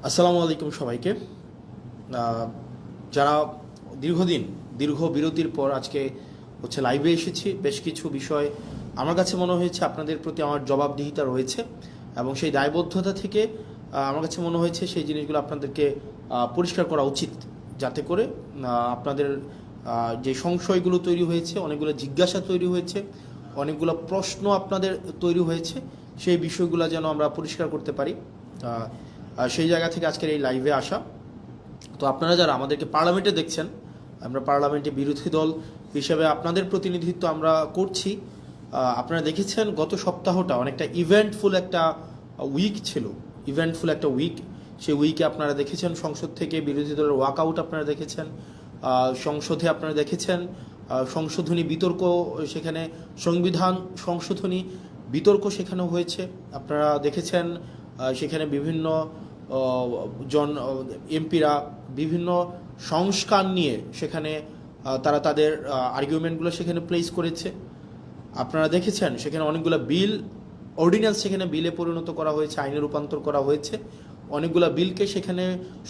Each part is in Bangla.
আসসালামু আলাইকুম সবাইকে। যারা দীর্ঘ বিরতির পর আজকে লাইভে এসেছি, বেশ কিছু বিষয় আমার কাছে মনে হয়েছে আপনাদের প্রতি আমার জবাবদিহিতা রয়েছে এবং সেই দায়বদ্ধতা থেকে আমার কাছে মনে হয়েছে সেই জিনিসগুলো আপনাদেরকে পরিষ্কার করা উচিত, যাতে করে আপনাদের যে সংশয়গুলো তৈরি হয়েছে, অনেকগুলো জিজ্ঞাসা তৈরি হয়েছে, অনেকগুলো প্রশ্ন আপনাদের তৈরি হয়েছে, সেই বিষয়গুলো যেন আমরা পরিষ্কার করতে পারি। সেই জায়গা থেকে আজকের এই লাইভে আসা। তো আপনারা যারা আমাদেরকে পার্লামেন্টে দেখছেন, আমরা পার্লামেন্টে বিরোধী দল হিসেবে আপনাদের প্রতিনিধিত্ব আমরা করছি। আপনারা দেখেছেন গত সপ্তাহটা অনেকটা ইভেন্টফুল একটা উইক ছিল, সেই উইকে আপনারা দেখেছেন সংসদ থেকে বিরোধী দলের ওয়াকআউট আপনারা দেখেছেন, সংসদে আপনারা দেখেছেন সংশোধনী বিতর্ক, সেখানে সংবিধান সংশোধনী বিতর্ক সেখানে হয়েছে। আপনারা দেখেছেন সেখানে বিভিন্ন এমপিরা বিভিন্ন সংস্কার নিয়ে সেখানে তারা তাদের আর্গুমেন্টগুলো সেখানে প্লেস করেছে। আপনারা দেখেছেন সেখানে অনেকগুলো অর্ডিন্যান্স সেখানে বিলে পরিণত করা হয়েছে, আইনে রূপান্তর করা হয়েছে। অনেকগুলো বিলকে সেখানে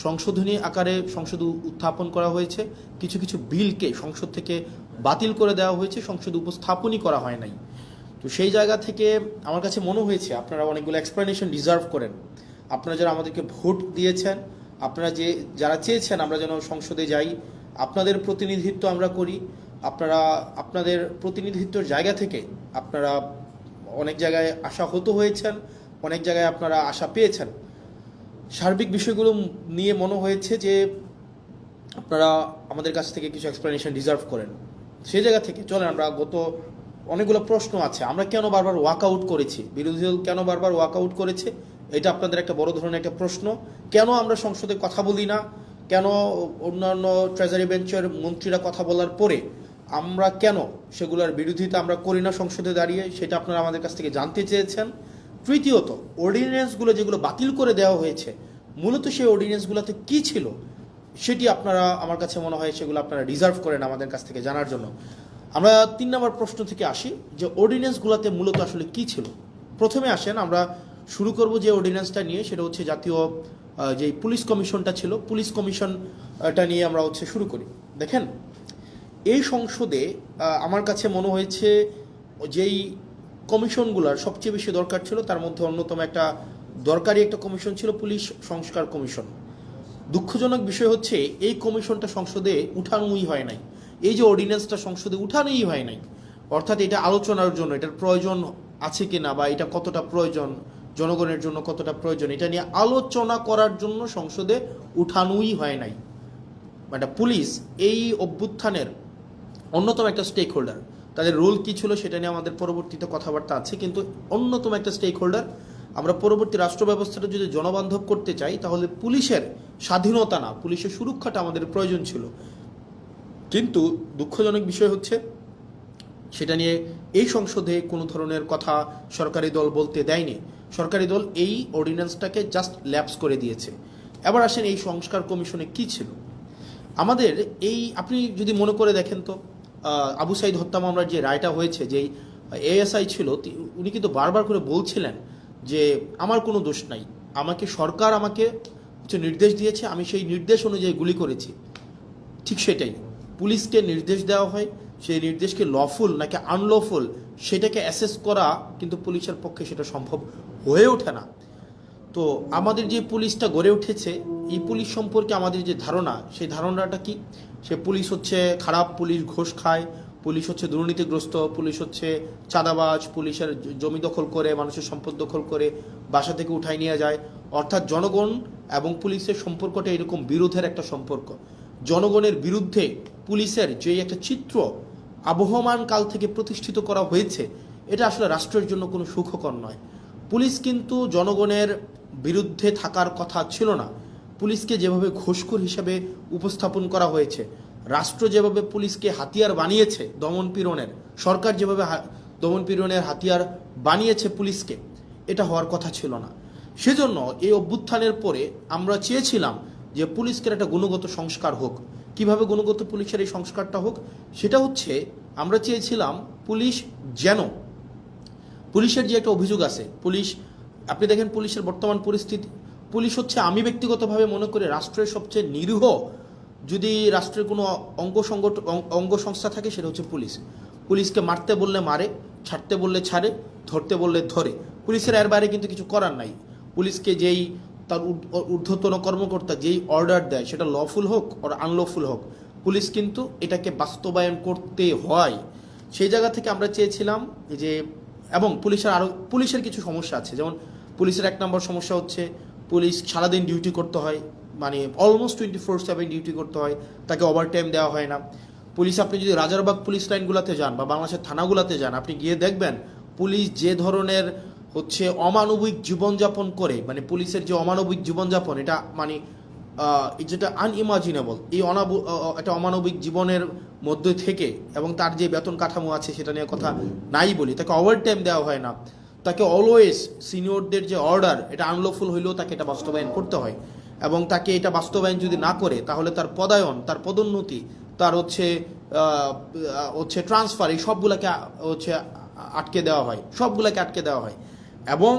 সংশোধনী আকারে সংসদে উত্থাপন করা হয়েছে, কিছু কিছু বিলকে সংসদ থেকে বাতিল করে দেওয়া হয়েছে, সংসদে উপস্থাপনই করা হয় নাই। তো সেই জায়গা থেকে আমার কাছে মনে হয়েছে আপনারা অনেকগুলো এক্সপ্লেনেশন ডিজার্ভ করেন। আপনারা যারা আমাদেরকে ভোট দিয়েছেন, আপনারা যারা চেয়েছেন আমরা যেন সংসদে যাই, আপনাদের প্রতিনিধিত্ব আমরা করি, আপনারা আপনাদের প্রতিনিধিত্বের জায়গা থেকে আপনারা অনেক জায়গায় আশাহত হয়েছেন, অনেক জায়গায় আপনারা আশা পেয়েছেন। সার্বিক বিষয়গুলো নিয়ে মনে হয়েছে যে আপনারা আমাদের কাছ থেকে কিছু এক্সপ্লেনেশন ডিজার্ভ করেন। সেই জায়গা থেকে চলেন, আমরা অনেকগুলো প্রশ্ন আছে, আমরা কেন বারবার ওয়াকআউট করেছি, বিরোধী দল কেন বারবার ওয়াকআউট করেছে, এটা আপনাদের একটা বড় ধরনের একটা প্রশ্ন। কেন আমরা সংসদে কথা বলি না, কেন অন্যান্য ট্রেজারি বেঞ্চের মন্ত্রীরা কথা বলার পরে আমরা কেন সেগুলোর বিরোধিতা আমরা করি না সংসদে দাঁড়িয়ে, সেটা আপনারা আমাদের কাছ থেকে জানতে চেয়েছেন। তৃতীয়ত, অর্ডিন্যান্সগুলো যেগুলো বাতিল করে দেওয়া হয়েছে, মূলত সেই অর্ডিন্যান্সগুলোতে কী ছিল সেটি আপনারা, আমার কাছে মনে হয় সেগুলো আপনারা ডিজার্ভ করেন আমাদের কাছ থেকে জানার জন্য। আমরা 3 নম্বর প্রশ্ন থেকে আসি যে অর্ডিন্যান্সগুলোতে মূলত আসলে কী ছিল। প্রথমে আসেন, আমরা শুরু করব যে অর্ডিন্যান্সটা নিয়ে, সেটা হচ্ছে জাতীয় যে পুলিশ কমিশনটা ছিল, পুলিশ কমিশনটা নিয়ে আমরা শুরু করি। দেখেন, এই সংসদে আমার কাছে মনে হয়েছে যেই কমিশনগুলোর সবচেয়ে বেশি দরকার ছিল তার মধ্যে অন্যতম একটা দরকারি একটা কমিশন ছিল পুলিশ সংস্কার কমিশন। দুঃখজনক বিষয় হচ্ছে এই কমিশনটা সংসদে উঠানোই হয় নাই, এই যে অর্ডিন্যান্সটা সংসদে উঠানোই হয় নাই। অর্থাৎ এটা আলোচনার জন্য এটার প্রয়োজন আছে কি না, বা এটা কতটা প্রয়োজন, জনগণের জন্য কতটা প্রয়োজন, এটা নিয়ে আলোচনা করার জন্য সংসদে উঠানোই হয় নাই। মানে পুলিশ এই অভ্যুত্থানের অন্যতম একটা স্টেক হোল্ডার, তাদের রোল কী ছিল সেটা নিয়ে আমাদের পরবর্তীতে কথাবার্তা আছে, কিন্তু অন্যতম একটা স্টেক হোল্ডার। আমরা পরবর্তী রাষ্ট্র ব্যবস্থাটা যদি জনবান্ধব করতে চাই তাহলে পুলিশের স্বাধীনতা না, পুলিশের সুরক্ষাটা আমাদের প্রয়োজন ছিল। কিন্তু দুঃখজনক বিষয় হচ্ছে সেটা নিয়ে এই সংসদে কোনো ধরনের কথা সরকারি দল বলতে দেয়নি। সরকারি দল এই অর্ডিন্যান্সটাকে জাস্ট ল্যাপস করে দিয়েছে। এবার আসেন এই সংস্কার কমিশনে কি ছিল আমাদের। আপনি যদি মনে করে দেখেন তো, আবু সাইদ হত্যা মামলার যে রায়টা হয়েছে, যেই এএসআই ছিল উনি কিন্তু বারবার করে বলছিলেন যে আমার কোনো দোষ নাই, সরকার আমাকে নির্দেশ দিয়েছে, আমি সেই নির্দেশ অনুযায়ী গুলি করেছি। ঠিক সেটাই, পুলিশকে নির্দেশ দেওয়া হয়, সেই নির্দেশকে লফুল নাকি আনলফুল সেটাকে অ্যাসেস করা কিন্তু পুলিশের পক্ষে সেটা সম্ভব হয়ে ওঠে না। তো আমাদের যে পুলিশটা গড়ে উঠেছে, এই পুলিশ সম্পর্কে আমাদের যে ধারণা, সেই ধারণাটা কি, সে পুলিশ হচ্ছে খারাপ, পুলিশ ঘোষ খায়, পুলিশ হচ্ছে দুর্নীতিগ্রস্ত, পুলিশ হচ্ছে চাঁদাবাজ, পুলিশের জমি দখল করে, মানুষের সম্পদ দখল করে বাসা থেকে উঠাই নিয়ে যায়। অর্থাৎ জনগণ এবং পুলিশের সম্পর্কটা এরকম বিরোধের একটা সম্পর্ক। জনগণের বিরুদ্ধে পুলিশের যে একটা চিত্র আবহমান কাল থেকে প্রতিষ্ঠিত করা হয়েছে, এটা আসলে রাষ্ট্রের জন্য কোনো সুখকর নয়। পুলিশ কিন্তু জনগণের বিরুদ্ধে থাকার কথা ছিল না। পুলিশকে যেভাবে ঘুষখোর হিসেবে উপস্থাপন করা হয়েছে, রাষ্ট্র যেভাবে পুলিশকে হাতিয়ার বানিয়েছে দমনপীড়নের, সরকার যেভাবে দমনপীড়নের হাতিয়ার বানিয়েছে পুলিশকে, এটা হওয়ার কথা ছিল না। সেজন্য এই অভ্যুত্থানের পরে আমরা চেয়েছিলাম যে পুলিশকে একটা গুণগত সংস্কার হোক। কিভাবে গুণগত পুলিশের এই সংস্কারটা হোক, সেটা হচ্ছে আমরা চেয়েছিলাম পুলিশের যে একটা অভিযোগ আছে, আপনি দেখেন পুলিশের বর্তমান পরিস্থিতি, পুলিশ হচ্ছে, আমি ব্যক্তিগতভাবে মনে করি রাষ্ট্রের সবচেয়ে নিরীহ যদি রাষ্ট্রের কোনো অঙ্গ সংস্থা থাকে সেটা হচ্ছে পুলিশ। পুলিশকে মারতে বললে মারে, ছাড়তে বললে ছাড়ে, ধরতে বললে ধরে। পুলিশের এর বাইরে কিন্তু কিছু করার নাই। পুলিশকে যেই তার ঊর্ধ্বতন কর্মকর্তা যেই অর্ডার দেয়, সেটা লফুল হোক আর আনলফুল হোক, পুলিশ কিন্তু এটাকে বাস্তবায়ন করতে হয়। সেই জায়গা থেকে আমরা চেয়েছিলাম যে, এবং পুলিশের কিছু সমস্যা আছে। যেমন পুলিশের 1 নম্বর সমস্যা হচ্ছে পুলিশ সারাদিন ডিউটি করতে হয়, মানে অলমোস্ট 24/7 ডিউটি করতে হয়, তাকে ওভারটাইম দেওয়া হয় না। পুলিশ, আপনি যদি রাজারবাগ পুলিশ লাইনগুলোতে যান বা বাংলাদেশের থানাগুলোতে যান, আপনি গিয়ে দেখবেন পুলিশ যে ধরনের হচ্ছে অমানবিক জীবনযাপন করে, মানে পুলিশের যে অমানবিক জীবনযাপন, এটা মানে যেটা আনইমাজিনেবল, এই একটা অমানবিক জীবনের মধ্যে থেকে, এবং তার যে বেতন কাঠামো আছে সেটা নিয়ে কথা নাই বলি, তাকে ওভারটাইম দেওয়া হয় না, তাকে অলওয়েজ সিনিয়রদের যে অর্ডার, এটা আনলফুল হইলেও তাকে এটা বাস্তবায়ন করতে হয়, এবং তাকে এটা বাস্তবায়ন যদি না করে তাহলে তার পদায়ন, তার পদোন্নতি, তার হচ্ছে ট্রান্সফার, এই সবগুলোকে হচ্ছে আটকে দেওয়া হয়। এবং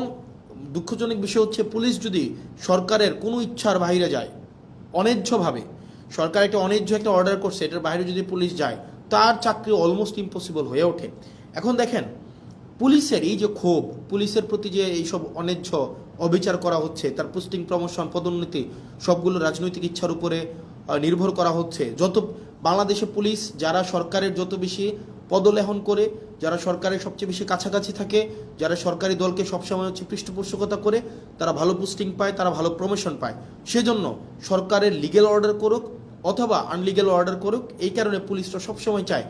দুঃখজনক বিষয় হচ্ছে, পুলিশ যদি সরকারের কোনো ইচ্ছার বাইরে যায়, অন্যায্যভাবে সরকার একটা অর্ডার করছে, এটার বাইরে যদি পুলিশ যায়, তার চাকরি অলমোস্ট ইম্পসিবল হয়ে ওঠে। এখন দেখেন, পুলিশের এই যে ক্ষোভ, পুলিশের প্রতি যে এইসব অন্যায্য অবিচার করা হচ্ছে, তার পোস্টিং, প্রমোশন, পদোন্নতি সবগুলো রাজনৈতিক ইচ্ছার উপরে নির্ভর করা হচ্ছে। বাংলাদেশে পুলিশ যারা সরকারের যত বেশি পদলেহন করে, যারা সরকারের সবচেয়ে বেশি কাছাকাছি থাকে, যারা সরকারি দলকে সবসময় হচ্ছে পৃষ্ঠপোষকতা করে, তারা ভালো পোস্টিং পায়, তারা ভালো প্রমোশন পায়। সেজন্য সরকারের লিগ্যাল অর্ডার করুক অথবা আনলিগ্যাল অর্ডার করুক, এই কারণে পুলিশরা সবসময় চায়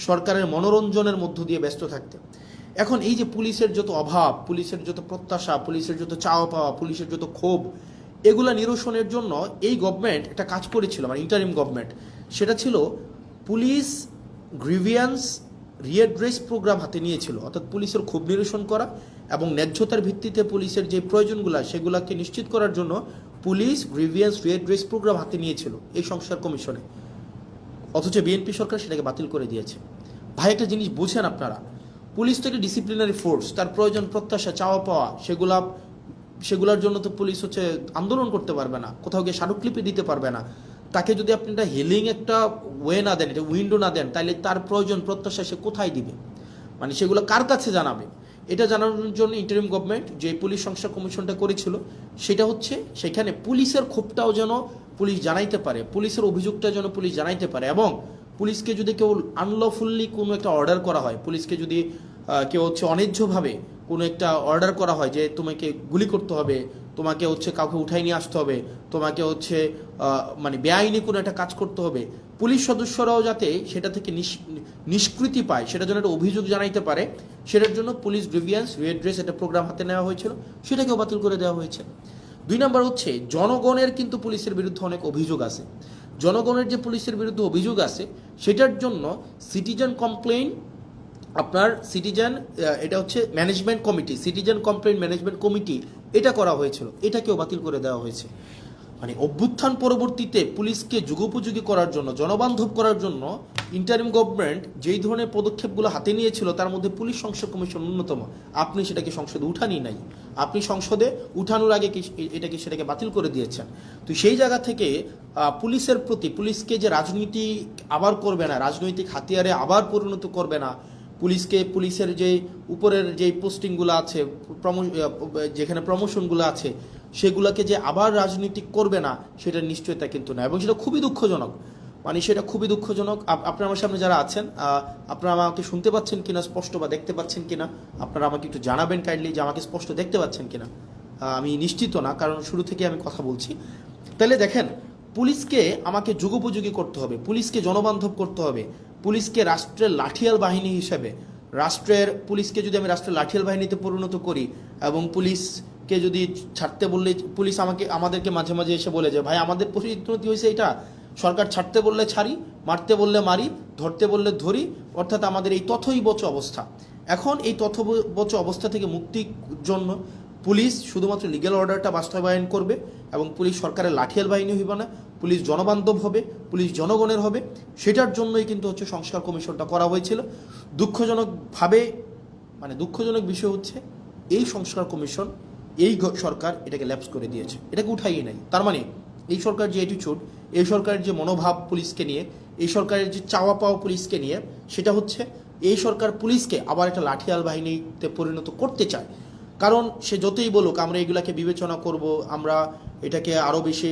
সরকারের মনোরঞ্জনের মধ্য দিয়ে ব্যস্ত থাকতে। এখন এই যে পুলিশের যত অভাব, পুলিশের যত প্রত্যাশা, পুলিশের যত চাওয়া পাওয়া, পুলিশের যত ক্ষোভ, এগুলা নিরসনের জন্য এই গভর্নমেন্ট একটা কাজ করেছিল, মানে ইন্টারিম গভর্নমেন্ট, সেটা ছিল পুলিশ গ্রিভিয়েন্স রিএড্রেস প্রোগ্রাম হাতে নিয়েছিল। অর্থাৎ পুলিশের ক্ষোভ নিরসন করা এবং ন্যায্যতার ভিত্তিতে পুলিশের যে প্রয়োজনগুলো, সেগুলোকে নিশ্চিত করার জন্য পুলিশ গ্রিভিয়েন্স রিএড্রেস প্রোগ্রাম হাতে নিয়েছিল এই সংস্কার কমিশনে। অথচ বিএনপি সরকার সেটাকে বাতিল করে দিয়েছে। ভাই, একটা জিনিস বুঝেন আপনারা, পুলিশ তো একটা ডিসিপ্লিনারি ফোর্স, তার প্রয়োজন, প্রত্যাশা, চাওয়া পাওয়া, সেগুলোর জন্য তো পুলিশ হচ্ছে আন্দোলন করতে পারবে না, কোথাও গিয়ে স্মারকলিপি দিতে পারবে না। তাকে যদি আপনি একটা হিলিং একটা ওয়ে না দেন, এটা উইন্ডো না দেন, তাহলে তার প্রয়োজন, প্রত্যাশা সে কোথায় দিবে, মানে সেগুলো কার কাছে জানাবে? এটা জানানোর জন্য ইন্টারিম গভর্নমেন্ট যে পুলিশ সংস্কার কমিশনটা করেছিল, সেটা হচ্ছে সেখানে পুলিশের ক্ষোভটাও যেন পুলিশ জানাইতে পারে, পুলিশের অভিযোগটা যেন পুলিশ জানাইতে পারে। এবং পুলিশকে যদি কেউ আনলফুললি কোনো একটা অর্ডার করা হয়, পুলিশকে যদি কেউ হচ্ছে অন্যায্যভাবে কোনো একটা অর্ডার করা হয় যে তোমাকে গুলি করতে হবে, তোমাকে হচ্ছে কাউকে উঠাই নিয়ে আসতে হবে, তোমাকে হচ্ছে মানে বেআইনি কোনো একটা কাজ করতে হবে, পুলিশ সদস্যরাও যাতে সেটা থেকে নিষ্কৃতি পায়, সেটার জন্য একটা অভিযোগ জানাইতে পারে, সেটার জন্য পুলিশ গ্রিভিয়েন্স রিএড্রেস একটা প্রোগ্রাম হাতে নেওয়া হয়েছিল, সেটাকেও বাতিল করে দেওয়া হয়েছে। 2 নম্বর হচ্ছে, জনগণের কিন্তু পুলিশের বিরুদ্ধে অনেক অভিযোগ আছে। জনগণের যে পুলিশের বিরুদ্ধে অভিযোগ আছে, সেটার জন্য সিটিজেন কমপ্লেইন, এটা হচ্ছে management committee, citizen complain management committee, এটা করা হয়েছিল, এটাকেও বাতিল করে দেওয়া হয়েছে। মানে অভ্যুত্থান পরবর্তীতে পুলিশকে যুগোপযোগী করার জন্য, জনবান্ধব করার জন্য ইন্টারিম গভর্নমেন্ট যেই ধরনের পদক্ষেপগুলো হাতে নিয়েছিল, তার মধ্যে পুলিশ সংস্কার কমিশন অন্যতম। আপনি সেটাকে সংসদে উঠানি নাই, আপনি সংসদে উঠানোর আগে সেটাকে বাতিল করে দিয়েছেন। তো সেই জায়গা থেকে পুলিশের প্রতি, পুলিশকে যে রাজনীতি আবার করবে না, রাজনৈতিক হাতিয়ারে আবার পরিণত করবে না, পুলিশের যে উপরের যে পোস্টিংগুলো আছে, যেখানে প্রমোশনগুলো আছে, সেগুলোকে যে আবার রাজনীতিক করবে না, সেটার নিশ্চয়তা কিন্তু না। এবং সেটা খুবই দুঃখজনক, মানে সেটা খুবই দুঃখজনক। আপনারা আমার সামনে যারা আছেন, আপনারা আমাকে শুনতে পাচ্ছেন কিনা স্পষ্ট, বা দেখতে পাচ্ছেন কিনা, আপনারা আমাকে একটু জানাবেন কাইন্ডলি যে আমাকে স্পষ্ট দেখতে পাচ্ছেন কিনা। আমি নিশ্চিত না, কারণ শুরু থেকে আমি কথা বলছি। তাহলে দেখেন, পুলিশকে আমাকে যুগোপযোগী করতে হবে, পুলিশকে জনবান্ধব করতে হবে, পুলিশকে রাষ্ট্রের লাঠিয়াল বাহিনী হিসেবে, পুলিশকে যদি আমি রাষ্ট্রের লাঠিয়াল বাহিনীতে পরিণত করি, এবং পুলিশকে যদি ছাড়তে বললে, পুলিশ আমাদেরকে মাঝে মাঝে এসে বলে যে ভাই আমাদের পরিণতি হয়েছে এটা, সরকার ছাড়তে বললে ছাড়ি, মারতে বললে মারি, ধরতে বললে ধরি, অর্থাৎ আমাদের এই তথৈবচ অবস্থা। এখন এই তথৈবচ অবস্থা থেকে মুক্তির জন্য পুলিশ শুধুমাত্র লিগ্যাল অর্ডারটা বাস্তবায়ন করবে, এবং পুলিশ সরকারের লাঠিয়াল বাহিনী হইবে না, পুলিশ জনবান্ধব হবে, পুলিশ জনগণের হবে। সেটার জন্যই কিন্তু হচ্ছে সংস্কার কমিশনটা করা হয়েছিল। দুঃখজনক বিষয় হচ্ছে, এই সংস্কার কমিশন এই সরকার এটাকে ল্যাপস করে দিয়েছে, এটাকে উঠাইয়ে নাই। তার মানে এই সরকার যে অ্যাটিটিউড, এই সরকারের যে মনোভাব পুলিশকে নিয়ে, এই সরকারের যে চাওয়া পাওয়া পুলিশকে নিয়ে, সেটা হচ্ছে এই সরকার পুলিশকে আবার একটা লাঠিয়াল বাহিনীতে পরিণত করতে চায়। কারণ সে যতই বলুক আমরা এগুলাকে বিবেচনা করব, আমরা এটাকে আরও বেশি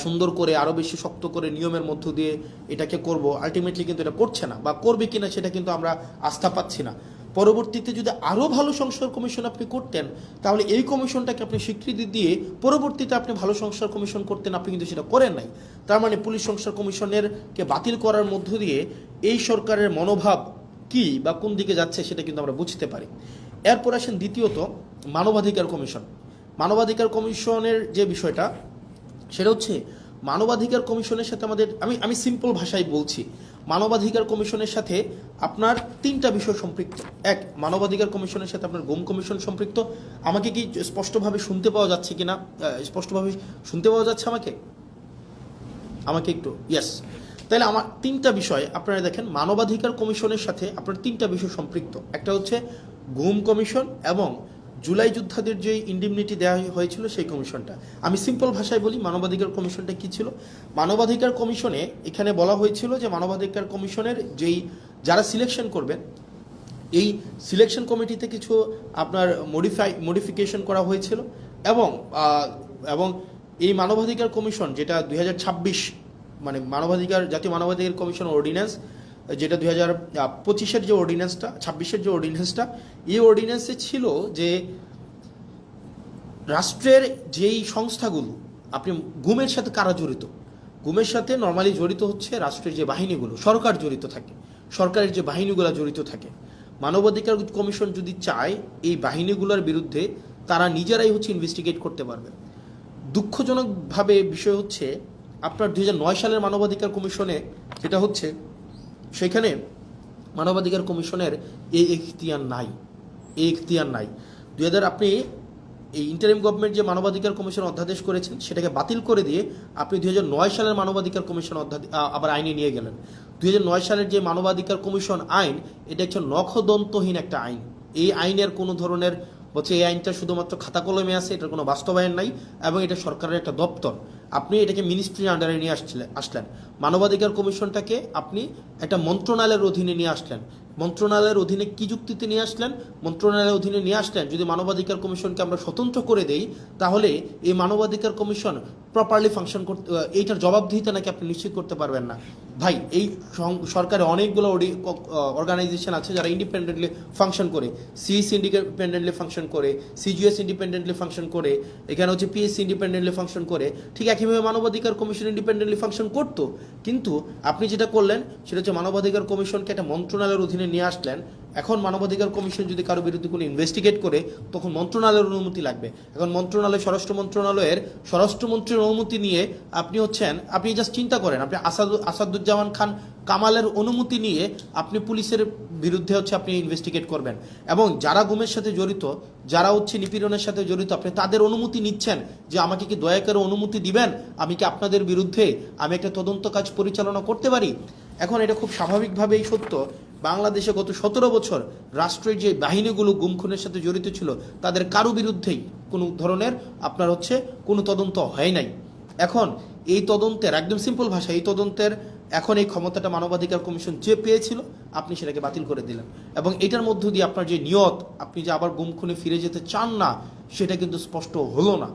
সুন্দর করে, আরও বেশি শক্ত করে নিয়মের মধ্য দিয়ে এটাকে করব, আলটিমেটলি কিন্তু এটা করছে না, বা করবে কিনা সেটা কিন্তু আমরা আস্থা পাচ্ছি না। পরবর্তীতে যদি আরও ভালো সংস্কার কমিশন আপনি করতেন, তাহলে এই কমিশনটাকে আপনি স্বীকৃতি দিয়ে পরবর্তীতে আপনি ভালো সংস্কার কমিশন করতেন, আপনি কিন্তু সেটা করেন নাই। তার মানে পুলিশ সংস্কার কমিশনেরকে বাতিল করার মধ্য দিয়ে এই সরকারের মনোভাব কি বা কোন দিকে যাচ্ছে সেটা কিন্তু আমরা বুঝতে পারি। এরপর আসেন দ্বিতীয়ত মানবাধিকার কমিশন। মানবাধিকার কমিশনের যে বিষয়টা, সেটা হচ্ছে মানবাধিকার কমিশনের সাথে আমাদের, আমি সিম্পল ভাষায় বলছি, মানবাধিকার কমিশনের সাথে আপনার তিনটা বিষয় সম্পৃক্ত। এক, মানবাধিকার কমিশনের সাথে আপনার গুম কমিশন সম্পৃক্ত। আমাকে কি স্পষ্টভাবে শুনতে পাওয়া যাচ্ছে কিনা? স্পষ্টভাবে শুনতে পাওয়া যাচ্ছে আমাকে একটু? ইয়েস। তাহলে আমার তিনটা বিষয় আপনারা দেখেন, মানবাধিকার কমিশনের সাথে আপনার তিনটা বিষয় সম্পৃক্ত। একটা হচ্ছে গুম কমিশন এবং জুলাই যোদ্ধাদের যে ইন্ডিমনিটি দেওয়া হয়েছিল সেই কমিশনটা। আমি সিম্পল ভাষায় বলি মানবাধিকার কমিশনটা কী ছিল। মানবাধিকার কমিশনে এখানে বলা হয়েছিল যে মানবাধিকার কমিশনের যারা সিলেকশন করবেন, এই সিলেকশন কমিটিতে কিছু আপনার মডিফিকেশন করা হয়েছিল, এবং এই মানবাধিকার কমিশন যেটা 2026 মানে জাতীয় মানবাধিকার কমিশন অর্ডিন্যান্স, যেটা 2025-এর যে অর্ডিন্যান্সটা, 26-এর যে অর্ডিন্যান্সটা, এই অর্ডিন্যান্সে ছিল যে রাষ্ট্রের যেই সংস্থাগুলো, আপনি গুমের সাথে কারা জড়িত, গুমের সাথে নর্মালি জড়িত হচ্ছে রাষ্ট্রের যে বাহিনীগুলো, সরকার জড়িত থাকে, সরকারের যে বাহিনীগুলো জড়িত থাকে। মানবাধিকার কমিশন যদি চায় এই বাহিনীগুলোর বিরুদ্ধে, তারা নিজেরাই হচ্ছে ইনভেস্টিগেট করতে পারবে। দুঃখজনকভাবে বিষয় হচ্ছে আপনার 2009 সালের মানবাধিকার কমিশনে যেটা হচ্ছে, সেখানে মানবাধিকার কমিশনের এই এখতিয়ার নাই। আপনি এই ইন্টারিম গভর্নমেন্ট যে মানবাধিকার কমিশন অধ্যাদেশ করেছেন সেটাকে বাতিল করে দিয়ে আপনি 2009 সালের মানবাধিকার কমিশন আবার আইনে নিয়ে গেলেন। 2009 সালের যে মানবাধিকার কমিশন আইন, এটা হচ্ছে নখদন্তহীন একটা আইন। এই আইনের কোনো ধরনের হচ্ছে, এই আইনটা শুধুমাত্র খাতা কলমে আছে, এটার কোনো বাস্তবায়ন নাই, এবং এটা সরকারের একটা দপ্তর। আপনি এটাকে মিনিস্ট্রির আন্ডারে নিয়ে আসলেন। মানবাধিকার কমিশনটাকে আপনি একটা মন্ত্রণালয়ের অধীনে নিয়ে আসলেন। মন্ত্রণালয়ের অধীনে কি যুক্তিতে নিয়ে আসলেন? মন্ত্রণালয়ের অধীনে নিয়ে আসলেন যদি মানবাধিকার কমিশনকে আমরা স্বতন্ত্র করে দেই, তাহলে এই মানবাধিকার কমিশন প্রপারলি ফাংশন করতে, এইটার জবাবদিহিতা নাকি আপনি নিশ্চিত করতে পারবেন না। ভাই, এই সরকারে অনেকগুলো অর্গানাইজেশন আছে যারা ইন্ডিপেন্ডেন্টলি ফাংশন করে। সিইসি ইন্ডিপেন্ডেন্টলি ফাংশন করে, সিজিএস ইন্ডিপেন্ডেন্টলি ফাংশন করে, এখানে হচ্ছে পিএসসি ইন্ডিপেন্ডেন্টলি ফাংশন করে। ঠিক একইভাবে মানবাধিকার কমিশন ইন্ডিপেন্ডেন্টলি ফাংশন করতো, কিন্তু আপনি যেটা করলেন সেটা হচ্ছে মানবাধিকার কমিশনকে একটা মন্ত্রণালয়ের অধীনে নিয়ে আসলেন। এখন মানবাধিকার কমিশন যদি কারো বিরুদ্ধে কোনো ইনভেস্টিগেট করে, তখন মন্ত্রণালয়ের অনুমতি লাগবে। এখন স্বরাষ্ট্র মন্ত্রণালয়ের স্বরাষ্ট্রমন্ত্রীর অনুমতি নিয়ে আপনি জাস্ট চিন্তা করেন, আপনি আসাদুজ্জামান খান কামালের অনুমতি নিয়ে আপনি পুলিশের বিরুদ্ধে হচ্ছে আপনি ইনভেস্টিগেট করবেন, এবং যারা গুমের সাথে জড়িত, যারা হচ্ছে নিপীড়নের সাথে জড়িত, আপনি তাদের অনুমতি নিচ্ছেন যে আমাকে কি দয়া করে অনুমতি দিবেন, আমি কি আপনাদের বিরুদ্ধে আমি একটা তদন্ত কাজ পরিচালনা করতে পারি। এখন এটা খুব স্বাভাবিকভাবেই সত্য, বাংলাদেশে গত 17 বছর রাষ্ট্রের যে বাহিনীগুলো গুম খুনের সাথে জড়িত ছিল, তাদের কারো বিরুদ্ধেই কোনো ধরনের আপনার হচ্ছে কোনো তদন্ত হয় নাই। এখন এই তদন্তের, একদম সিম্পল ভাষা, এই তদন্তের এখন এই ক্ষমতাটা মানবাধিকার কমিশন যে পেয়েছিল, আপনি সেটাকে বাতিল করে দিলেন, এবং এটার মধ্য দিয়ে আপনার যে নিয়ত, আপনি যে আবার গুম খুনে ফিরে যেতে চান না, সেটা কিন্তু স্পষ্ট হলো না।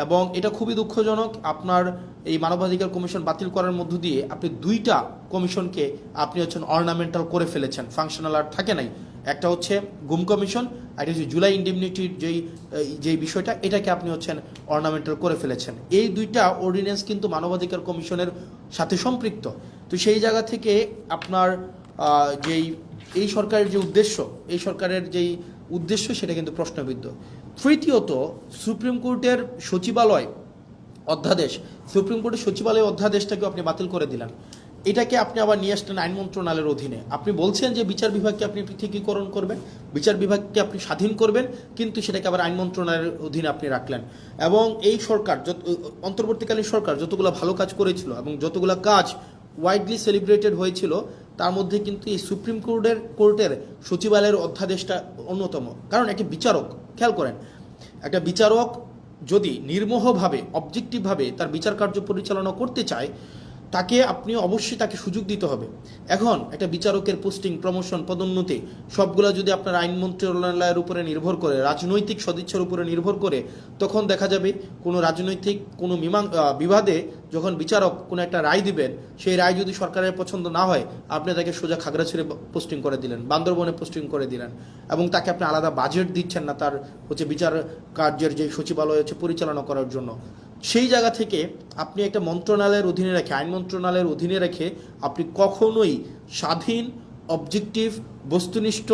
এবং এটা খুবই দুঃখজনক, আপনার এই মানবাধিকার কমিশন বাতিল করার মধ্য দিয়ে আপনি দুইটা কমিশনকে আপনি হচ্ছেন অর্নামেন্টাল করে ফেলেছেন, ফাংশনাল আর থাকে নাই। একটা হচ্ছে গুম কমিশন, আর হচ্ছে জুলাই ইন্ডিমনিটির যেই বিষয়টা, এটাকে আপনি হচ্ছেন অর্নামেন্টাল করে ফেলেছেন। এই দুইটা অর্ডিন্যান্স কিন্তু মানবাধিকার কমিশনের সাথে সম্পৃক্ত। তো সেই জায়গা থেকে আপনার এই সরকারের যে উদ্দেশ্য, সেটা কিন্তু প্রশ্নবিদ্ধ। তৃতীয়ত, সুপ্রিম কোর্টের সচিবালয় অধ্যাদেশটাকে আপনি বাতিল করে দিলেন। এটাকে আপনি আবার নিয়ে আসলেন আইন মন্ত্রণালয়ের অধীনে। আপনি বলছেন যে বিচার বিভাগকে আপনি পৃথকীকরণ করবেন, বিচার বিভাগকে আপনি স্বাধীন করবেন, কিন্তু সেটাকে আবার আইন মন্ত্রণালয়ের অধীনে আপনি রাখলেন। এবং এই সরকার, অন্তর্বর্তীকালীন সরকার যতগুলো ভালো কাজ করেছিল এবং যতগুলো কাজ ওয়াইডলি সেলিব্রেটেড হয়েছিল, তার মধ্যে কিন্তু এই সুপ্রিম কোর্টের সচিবালয়ের অধ্যাদেশটা অন্যতম। কারণ একটি বিচারক, খেয়াল করেন, একটা বিচারক যদি নির্মোহভাবে অবজেক্টিভভাবে তার বিচার কার্য পরিচালনা করতে চায়, তাকে আপনি অবশ্যই তাকে সুযোগ দিতে হবে। এখন একটা বিচারকের পোস্টিং, প্রমোশন, পদোন্নতি সবগুলো যদি আপনার আইন মন্ত্রণালয়ের উপরে নির্ভর করে, রাজনৈতিক সদিচ্ছার উপরে নির্ভর করে, তখন দেখা যাবে কোনো রাজনৈতিক কোনো বিবাদে যখন বিচারক কোনো একটা রায় দিবেন, সেই রায় যদি সরকারের পছন্দ না হয়, আপনি তাকে সোজা খাগড়াছড়ি পোস্টিং করে দিলেন, বান্দরবনে পোস্টিং করে দিলেন, এবং তাকে আপনি আলাদা বাজেট দিচ্ছেন না তার বিচার কার্যের যে সচিবালয় পরিচালনা করার জন্য। সেই জায়গা থেকে আপনি একটা মন্ত্রণালয়ের অধীনে রেখে, আইন মন্ত্রণালয়ের অধীনে রেখে আপনি কখনোই স্বাধীন, অবজেক্টিভ, বস্তুনিষ্ঠ,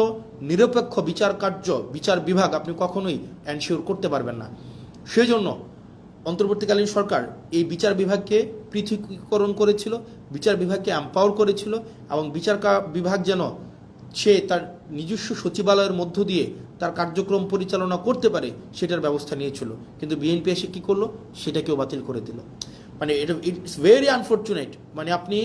নিরপেক্ষ বিচার কার্য, বিচার বিভাগ আপনি কখনোই এনশিওর করতে পারবেন না। সেজন্য অন্তর্বর্তীকালীন সরকার এই বিচার বিভাগকে পৃথকীকরণ করেছিল, বিচার বিভাগকে এম্পাওয়ার করেছিল, এবং বিচার বিভাগ যেন সে তার নিজস্ব সচিবালয়ের মধ্য দিয়ে তার কার্যক্রম পরিচালনা করতে পারে সেটার ব্যবস্থা নিয়েছিল। কিন্তু বিএনপি এসে কী করলো, সেটাকেও বাতিল করে দিল। মানে এটা ইটস ভেরি আনফর্চুনেট। মানে আপনি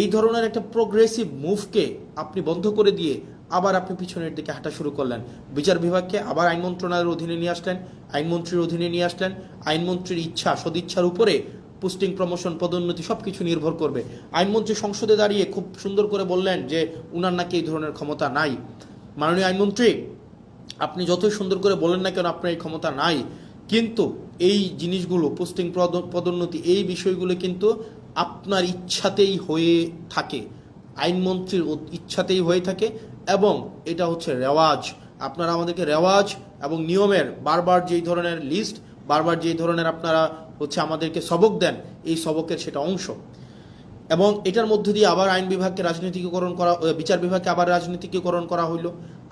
এই ধরনের একটা প্রোগ্রেসিভ মুভকে আপনি বন্ধ করে দিয়ে আবার আপনি পিছনের দিকে হাঁটা শুরু করলেন। বিচার বিভাগকে আবার আইন মন্ত্রণালয়ের অধীনে নিয়ে আসলেন, আইনমন্ত্রীর অধীনে নিয়ে আসলেন। আইনমন্ত্রীর ইচ্ছা, সদিচ্ছার উপরে পোস্টিং, প্রমোশন, পদোন্নতি সব কিছু নির্ভর করবে। আইনমন্ত্রী সংসদে দাঁড়িয়ে খুব সুন্দর করে বললেন যে উনার নাকি এই ধরনের ক্ষমতা নাই। মাননীয় আইনমন্ত্রী, আপনি যতই সুন্দর করে বলেন না কেন আপনার এই ক্ষমতা নাই, কিন্তু এই জিনিসগুলো, পোস্টিং, পদোন্নতি, এই বিষয়গুলো কিন্তু আপনার ইচ্ছাতেই হয়ে থাকে, আইনমন্ত্রীর ইচ্ছাতেই হয়ে থাকে, এবং এটা হচ্ছে রেওয়াজ। আপনারা আমাদেরকে রেওয়াজ এবং নিয়মের বারবার যেই ধরনের লিস্ট, বারবার যেই ধরনের আপনারা আমাদেরকে সবক দেন, এই সবকের সেটা অংশ। এবং এটার মধ্য দিয়ে আবার আইন বিভাগকে রাজনীতিকীকরণ করা, বিচার বিভাগকে আবার রাজনীতিকীকরণ করা হইল।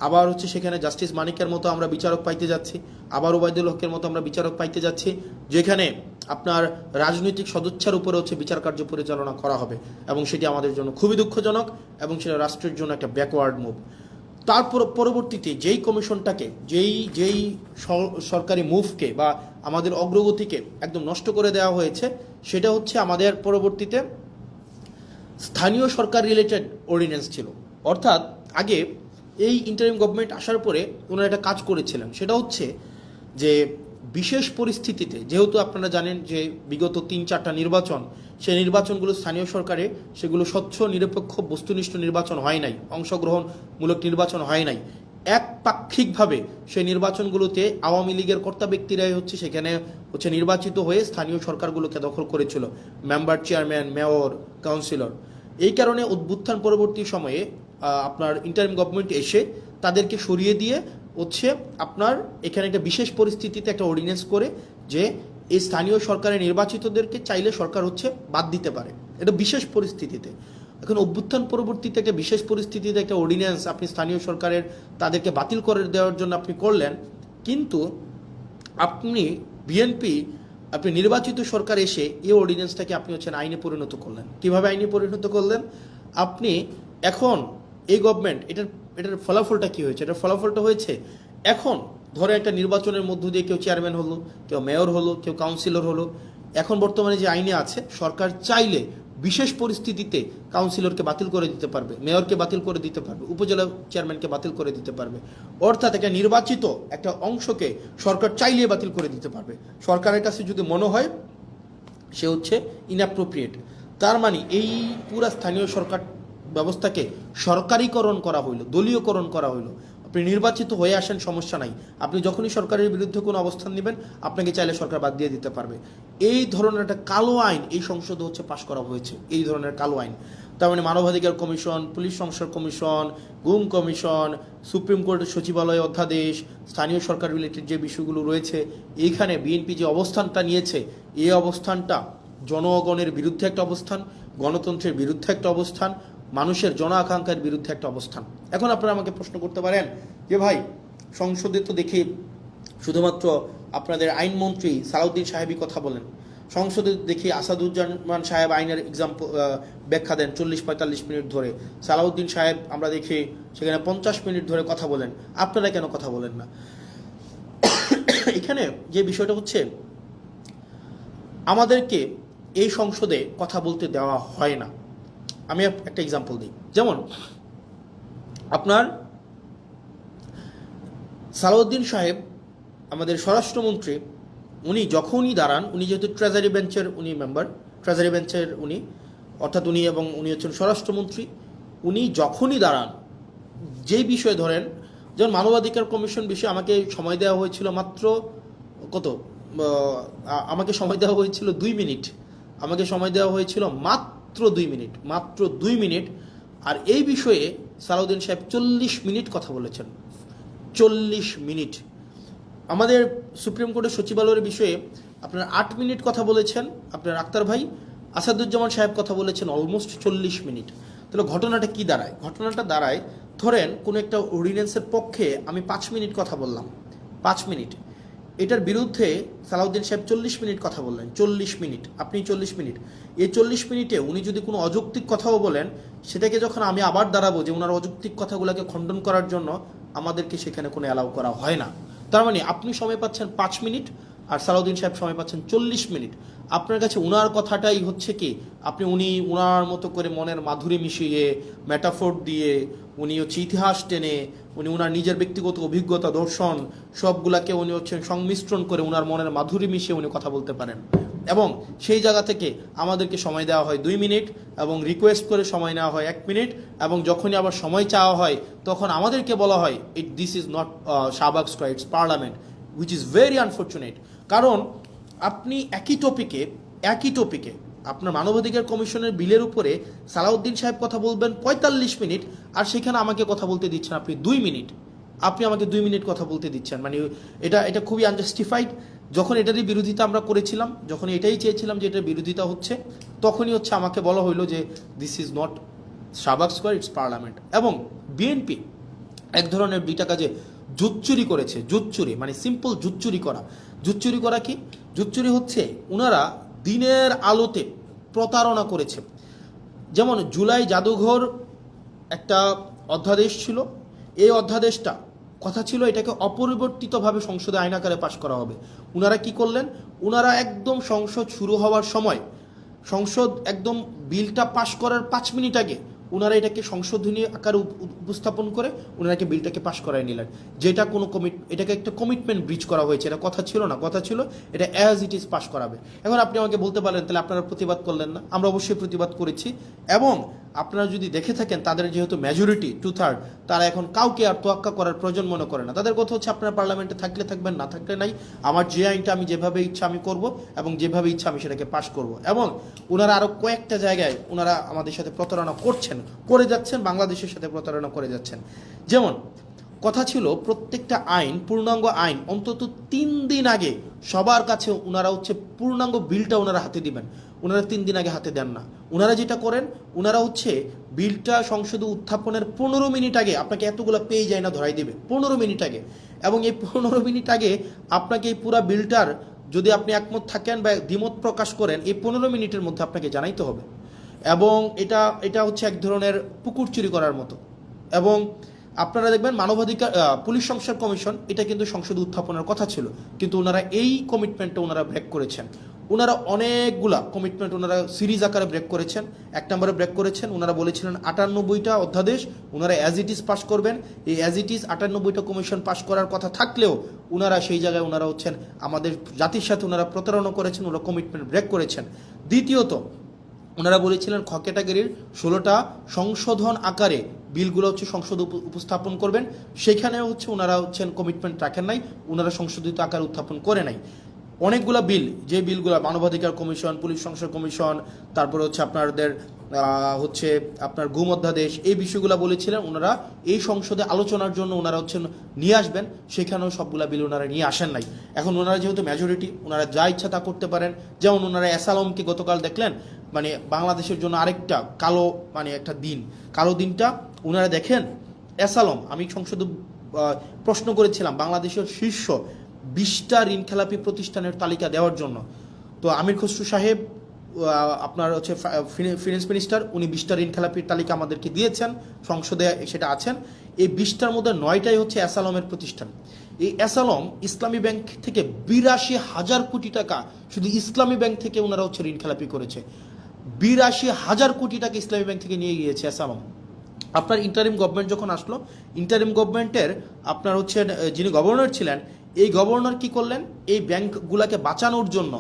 আবার সেখানে জাস্টিস মানিকের মতো আমরা বিচারক পাইতে যাচ্ছি, আবার ওবায়দুল হকের মতো আমরা বিচারক পাইতে যাচ্ছি, যেখানে আপনার রাজনৈতিক সদিচ্ছার উপরে বিচার কার্য পরিচালনা করা হবে, এবং সেটি আমাদের জন্য খুবই দুঃখজনক, এবং সেটা রাষ্ট্রের জন্য একটা ব্যাকওয়ার্ড মুভ। তারপর পরবর্তীতে যেই কমিশনটাকে, যেই সরকারি মুভকে বা আমাদের অগ্রগতিকে একদম নষ্ট করে দেওয়া হয়েছে, সেটা আমাদের পরবর্তীতে স্থানীয় সরকার রিলেটেড অর্ডিন্যান্স ছিল। অর্থাৎ আগে এই ইন্টারিম গভর্নমেন্ট আসার পরে ওনারা একটা কাজ করেছিলেন, সেটা যে বিশেষ পরিস্থিতিতে, যেহেতু আপনারা জানেন যে বিগত 3-4টা নির্বাচন, সেই নির্বাচনগুলো স্থানীয় সরকারে সেগুলো স্বচ্ছ, নিরপেক্ষ, বস্তুনিষ্ঠ নির্বাচন হয় নাই, অংশগ্রহণমূলক নির্বাচন হয় নাই। একপাক্ষিকভাবে সেই নির্বাচনগুলোতে আওয়ামী লীগের কর্তা ব্যক্তিরাই সেখানে নির্বাচিত হয়ে স্থানীয় সরকারগুলোকে দখল করেছিল, মেম্বার, চেয়ারম্যান, মেয়র, কাউন্সিলর। এই কারণে অভ্যুত্থান পরবর্তী সময়ে আপনার ইন্টারিম গভর্নমেন্ট এসে তাদেরকে সরিয়ে দিয়ে আপনার এখানে একটা বিশেষ পরিস্থিতিতে একটা অর্ডিন্যান্স করে যে এই স্থানীয় সরকারের নির্বাচিতদেরকে চাইলে সরকার বাদ দিতে পারে, এটা বিশেষ পরিস্থিতিতে। এখন অভ্যুত্থান পরবর্তীতে একটা বিশেষ পরিস্থিতিতে একটা অর্ডিন্যান্স আপনি স্থানীয় সরকারের তাদেরকে বাতিল করে দেওয়ার জন্য আপনি করলেন, কিন্তু আপনি বিএনপি, আপনি নির্বাচিত সরকার এসে এই অর্ডিন্যান্সটাকে আপনি আইনে পরিণত করলেন। কিভাবে আইনে পরিণত করলেন? আপনি এখন এই গভর্নমেন্ট, এটার ফলাফলটা কি হয়েছে? এটার ফলাফলটা হয়েছে, এখন ধরে একটা নির্বাচনের মধ্য দিয়ে কেউ চেয়ারম্যান হলো, কেউ মেয়র হলো, কেউ কাউন্সিলর হলো। এখন বর্তমানে যে আইনে আছে, সরকার চাইলে বিশেষ পরিস্থিতিতে কাউন্সিলরকে বাতিল করে দিতে পারবে, মেয়রকে বাতিল করে দিতে পারবে, উপজেলা চেয়ারম্যানকে বাতিল করে দিতে পারবে। অর্থাৎ একটা নির্বাচিত একটা অংশকে সরকার চাইলে বাতিল করে দিতে পারবে, সরকারের কাছে যদি মনে হয় সে ইনঅ্যাপ্রোপ্রিয়েট। তার মানে এই পুরা স্থানীয় সরকার ব্যবস্থাকে সরকারিকরণ করা হইল, দলীয়করণ করা হইল। আপনি নির্বাচিত হয়ে আসেন, সমস্যা নাই, আপনি যখনই সরকারের বিরুদ্ধে কোনো অবস্থান নেবেন, আপনাকে চাইলে সরকার বাদ দিয়ে দিতে পারবে। এই ধরনের একটা কালো আইন এই সংসদে পাশ করা হয়েছে, এই ধরনের কালো আইন। তার মানে মানবাধিকার কমিশন, পুলিশ সংস্কার কমিশন, গুম কমিশন, সুপ্রিম কোর্টের সচিবালয় অধ্যাদেশ, স্থানীয় সরকার রিলেটেড যে বিষয়গুলো রয়েছে, এইখানে বিএনপি যে অবস্থানটা নিয়েছে, এই অবস্থানটা জনগণের বিরুদ্ধে একটা অবস্থান, গণতন্ত্রের বিরুদ্ধে একটা অবস্থান, মানুষের জন আকাঙ্ক্ষার বিরুদ্ধে একটা অবস্থান। এখন আপনারা আমাকে প্রশ্ন করতে পারেন যে ভাই, সংসদে তো দেখি শুধুমাত্র আপনাদের আইনমন্ত্রী সালাউদ্দিন সাহেবই কথা বলেন, সংসদে দেখি আসাদুজ্জামান সাহেব আইনের ব্যাখ্যা দেন 40-45 মিনিট ধরে, সালাউদ্দিন সাহেব আমরা দেখি সেখানে 50 মিনিট ধরে কথা বলেন, আপনারা কেন কথা বলেন না? এখানে যে বিষয়টা আমাদেরকে এই সংসদে কথা বলতে দেওয়া হয় না। আমি একটা এক্সাম্পল দিই, যেমন আপনার সালাউদ্দিন সাহেব আমাদের স্বরাষ্ট্রমন্ত্রী উনি যখনই দাঁড়ান, উনি যেহেতু ট্রেজারি বেঞ্চের উনি মেম্বার, ট্রেজারি বেঞ্চের উনি, অর্থাৎ উনি এবং উনি হচ্ছেন স্বরাষ্ট্রমন্ত্রী, উনি যখনই দাঁড়ান যেই বিষয়ে ধরেন, যেমন মানবাধিকার কমিশন বিষয়ে আমাকে সময় দেওয়া হয়েছিল মাত্র কত, আমাকে সময় দেওয়া হয়েছিল 2 মিনিট, আমাকে সময় দেওয়া হয়েছিল মাত্র 2 মিনিট, মাত্র 2 মিনিট। আর এই বিষয়ে সালাউদ্দিন সাহেব 40 মিনিট কথা বলেছেন, 40 মিনিট। আমাদের সুপ্রিম কোর্টের সচিবালয়ের বিষয়ে আপনার 8 মিনিট কথা বলেছেন আপনার আক্তার ভাই, আসাদুজ্জামান সাহেব কথা বলেছেন অলমোস্ট 40 মিনিট। তাহলে ঘটনাটা কি দাঁড়ায়? ঘটনাটা দাঁড়ায়, ধরেন কোনো একটা অর্ডিন্যান্সের পক্ষে আমি 5 মিনিট কথা বললাম, 5 মিনিট, এটার বিরুদ্ধে সালাউদ্দিন সাহেব 40 মিনিট কথা বললেন, 40 মিনিট, আপনি 40 মিনিট। এই 40 মিনিটে উনি যদি কোনো অযৌক্তিক কথাও বলেন, সেটাকে যখন আমি আবার দাঁড়াবো যে ওনার অযৌক্তিক কথাগুলোকে খণ্ডন করার জন্য, আমাদেরকে সেখানে কোনো অ্যালাউ করা হয় না। তার মানে আপনি সময় পাচ্ছেন 5 মিনিট আর সালাউদ্দিন সাহেব সময় পাচ্ছেন 40 মিনিট। আপনার কাছে উনার কথাটাই হচ্ছে কি, আপনি উনার মতো করে মনের মাধুরী মিশিয়ে, মেটাফোর দিয়ে, উনি হচ্ছে ইতিহাস টেনে, উনি উনার নিজের ব্যক্তিগত অভিজ্ঞতা, দর্শন সবগুলাকে উনি হচ্ছেন সংমিশ্রণ করে উনার মনের মাধুরী মিশিয়ে উনি কথা বলতে পারেন। এবং সেই জায়গা থেকে আমাদেরকে সময় দেওয়া হয় 2 মিনিট এবং রিকোয়েস্ট করে সময় নেওয়া হয় 1 মিনিট, এবং যখনই আবার সময় চাওয়া হয় তখন আমাদেরকে বলা হয় this is not Shahbag square, it's parliament, which is very unfortunate. কারণ আপনি একই টপিকে আপনার মানবাধিকার কমিশনের বিলের উপরে সালাউদ্দিন সাহেব কথা বলবেন 45 মিনিট, আর সেখানে আমাকে কথা বলতে দিচ্ছেন আপনি 2 মিনিট, আপনি আমাকে 2 মিনিট কথা বলতে দিচ্ছেন। মানে এটা খুবই আনজাস্টিফাইড। যখন এটারই বিরোধিতা আমরা করেছিলাম, যখন এটাই চেয়েছিলাম যে এটার বিরোধিতা হচ্ছে, তখনই হচ্ছে আমাকে বলা হইলো যে this is not Shahbag square, it's parliament. এবং বিএনপি এক ধরনের 2টা কাজে জুচ্চুরি করেছে, জুচ্চুরি মানে সিম্পল জুচ্চুরি করা। জুচ্চুরি করা কি? জুচ্চুরি হচ্ছে ওনারা দিনের আলোতে প্রতারণা করেছে। যেমন জুলাই জাদুঘর একটা অধ্যাদেশ ছিল, এই অধ্যাদেশটা কথা ছিল এটাকে অপরিবর্তিতভাবে সংসদে আইন আকারে পাশ করা হবে। ওনারা কি করলেন? ওনারা একদম সংসদ শুরু হওয়ার সময়, সংসদ একদম বিলটা পাশ করার 5 মিনিট আগে ওনারা এটাকে সংশোধনী আকারে উপস্থাপন করে ওনারাকে বিলটাকে পাশ করায় নিলেন, যেটা কোনো এটাকে একটা কমিটমেন্ট ব্রিচ করা হয়েছে। এটা কথা ছিল না, কথা ছিল এটা অ্যাজ ইট ইজ পাশ করাবে। এখন আপনি আমাকে বলতে পারেন তাহলে আপনারা প্রতিবাদ করলেন না? আমরা অবশ্যই প্রতিবাদ করেছি। এবং আপনারা যদি দেখে থাকেন তাদের যেহেতু মেজরিটি 2/3, তারা এখন কাউকে আর তোয়াক্কা করার প্রয়োজন মনে করে না। তাদের কথা হচ্ছে আপনারা পার্লামেন্টে থাকলে থাকবেন, না থাকলে নাই, আমার যে আইনটা আমি যেভাবে ইচ্ছা আমি করব এবং যেভাবে ইচ্ছা আমি সেটাকে পাশ করব। এবং ওনারা আরও কয়েকটা জায়গায় ওনারা আমাদের সাথে প্রতারণা করে যাচ্ছেন, বাংলাদেশের সাথে প্রতারণা করে যাচ্ছেন। যেমন কথা ছিল প্রত্যেকটা আইন, পূর্ণাঙ্গ আইন অন্তত 3 দিন আগে সবার কাছে ওনারা হচ্ছে পূর্ণাঙ্গ বিলটা ওনারা হাতে দিবেন। ওনারা 3 দিন আগে হাতে দেন না। ওনারা যেটা করেন, ওনারা হচ্ছে বিলটা সংসদে উত্থাপনের 15 মিনিট আগে আপনাকে এতগুলো পেয়ে যায় না ধরাই দেবে, 15 মিনিট আগে। এবং এই 15 মিনিট আগে আপনাকে এই পুরো বিলটার যদি আপনি একমত থাকেন বা দ্বিমত প্রকাশ করেন, এই 15 মিনিটের মধ্যে আপনাকে জানাইতে হবে। এবং এটা হচ্ছে এক ধরনের পুকুর চুরি করার মতো। এবং আপনারা দেখবেন মানবাধিকার পুলিশ সংস্কার কমিশন, এটা কিন্তু সংসদে উত্থাপনের কথা ছিল, কিন্তু ওনারা এই কমিটমেন্টটা ওনারা ব্রেক করেছেন। ওনারা অনেকগুলা কমিটমেন্ট ওনারা সিরিজ আকারে ব্রেক করেছেন। 1 নম্বরে ব্রেক করেছেন, ওনারা বলেছিলেন 98টা অধ্যাদেশ ওনারা অ্যাজ ইট ইজ পাস করবেন। এই অ্যাজ ইট ইজ 98টা কমিশন পাস করার কথা থাকলেও ওনারা সেই জায়গায় ওনারা হচ্ছেন আমাদের জাতির সাথে ওনারা প্রতারণা করেছেন, ওনারা কমিটমেন্ট ব্রেক করেছেন। দ্বিতীয়ত ওনারা বলেছিলেন খ ক্যাটাগরির 16টা সংশোধন আকারে বিলগুলো হচ্ছে সংসদে উপস্থাপন করবেন, সেখানেও হচ্ছে ওনারা হচ্ছেন কমিটমেন্ট রাখেন নাই, ওনারা সংশোধিত আকারে উত্থাপন করে নাই। অনেকগুলো বিল, যে বিলগুলো মানবাধিকার কমিশন, পুলিশ সংস্কার কমিশন, তারপরে হচ্ছে আপনার গুম অধ্যাদেশ, এই বিষয়গুলো বলেছিলেন ওনারা এই সংসদে আলোচনার জন্য ওনারা হচ্ছেন নিয়ে আসবেন, সেখানেও সবগুলা বিল ওনারা নিয়ে আসেন নাই। এখন ওনারা যেহেতু মেজরিটি, ওনারা যা ইচ্ছা তা করতে পারেন। যেমন ওনারা অ্যাসালমকে গতকাল দেখলেন, মানে বাংলাদেশের জন্য আরেকটা কালো, মানে একটা দিন, কালো দিনটা ওনারা দেখেন। অ্যাসালম, আমি সংসদে প্রশ্ন করেছিলাম বাংলাদেশের শীর্ষ 20টা ঋণখেলাপি প্রতিষ্ঠানের তালিকা দেওয়ার জন্য। তো আমির খসরু সাহেব আপনার হচ্ছে ফিনান্স মিনিস্টার, উনি 20টা ঋণখেলাপির তালিকা আমাদেরকে দিয়েছেন, সংসদে সেটা আছেন। এই 20টার মধ্যে 9টাই হচ্ছে অ্যাসালমের প্রতিষ্ঠান। এই অ্যাসালম ইসলামী ব্যাংক থেকে 82,000 কোটি টাকা শুধু ইসলামী ব্যাংক থেকে ওনারা হচ্ছে ঋণখেলাপি করেছে। 82,000 কোটি টাকা ইসলামী ব্যাংক থেকে নিয়ে গিয়েছে অ্যাসালম। আপনার ইন্টারিম গভর্নমেন্ট যখন আসলো, ইন্টারিম গভর্নমেন্টের আপনার হচ্ছে যিনি গভর্নর ছিলেন, এই গভর্নর কি করলেন, এই ব্যাংকগুলোকে বাঁচানোর জন্য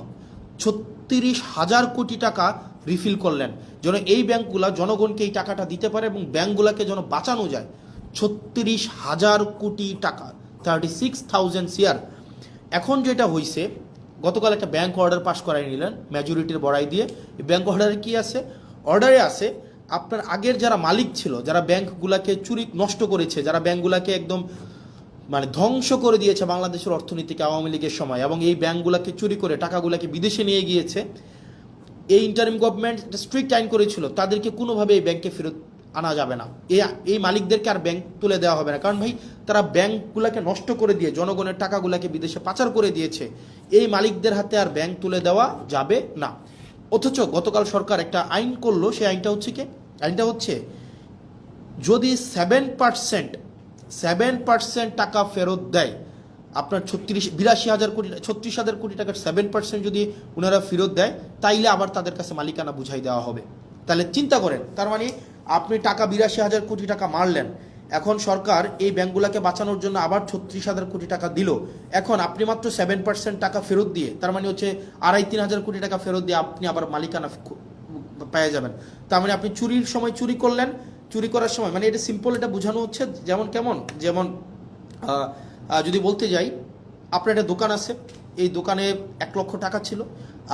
36,000 কোটি টাকা রিফিল করলেন, যেন এই ব্যাংকগুলো জনগণকে এই টাকাটা দিতে পারে এবং ব্যাংকগুলোকে যেন বাঁচানো যায়। 36,000 কোটি টাকা, 36,000 CR। এখন যেটা হয়েছে, গতকাল একটা ব্যাংক অর্ডার পাস করাই নিলেন মেজরিটির বড়াই দিয়ে। এই ব্যাংক অর্ডারে কি আছে? অর্ডারে আছে আপনার আগের যারা মালিক ছিল, যারা ব্যাংকগুলোকে চুরি নষ্ট করেছে, যারা ব্যাংকগুলোকে একদম মানে ধ্বংস করে দিয়েছে বাংলাদেশের অর্থনীতিকে আওয়ামী লীগের সময়, এবং এই ব্যাংকগুলোকে চুরি করে টাকাগুলোকে বিদেশে নিয়ে গিয়েছে, এই ইন্টারিম গভর্নমেন্ট স্ট্রিক্ট আইন করেছিল তাদেরকে কোনোভাবে এই ব্যাংকে ফেরত আনা যাবে না, এই মালিকদেরকে আর ব্যাংক তুলে দেওয়া হবে না। কারণ ভাই, তারা ব্যাংকগুলোকে নষ্ট করে দিয়ে জনগণের টাকাগুলোকে বিদেশে পাচার করে দিয়েছে, এই মালিকদের হাতে আর ব্যাংক তুলে দেওয়া যাবে না। অথচ গতকাল সরকার একটা আইন করলো, সেই আইনটা হচ্ছে কি? আইনটা হচ্ছে যদি 7% টাকা ফেরত দেয়, আপনার 36,000 কোটি টাকার 7% যদি ওনারা ফেরত দেয়, তাইলে আবার তাদের কাছে মালিকানা বুঝাই দেওয়া হবে। তাহলে চিন্তা করেন, তার মানে আপনি টাকা 82,000 কোটি টাকা মারলেন, এখন সরকার এই ব্যাংকগুলোকে বাঁচানোর জন্য আবার 36,000 কোটি টাকা দিল। এখন আপনি মাত্র 7% টাকা ফেরত দিয়ে, তার মানে হচ্ছে 2,500-3,000 কোটি টাকা ফেরত দিয়ে আপনি আবার মালিকানা পেয়ে যাবেন। তার মানে আপনি চুরির সময় চুরি করলেন, চুরি করার সময়, মানে এটা সিম্পল, এটা বোঝানো হচ্ছে যেমন যদি বলতে যাই, আপনার একটা দোকান আছে, এই দোকানে 1 লক্ষ টাকা ছিল,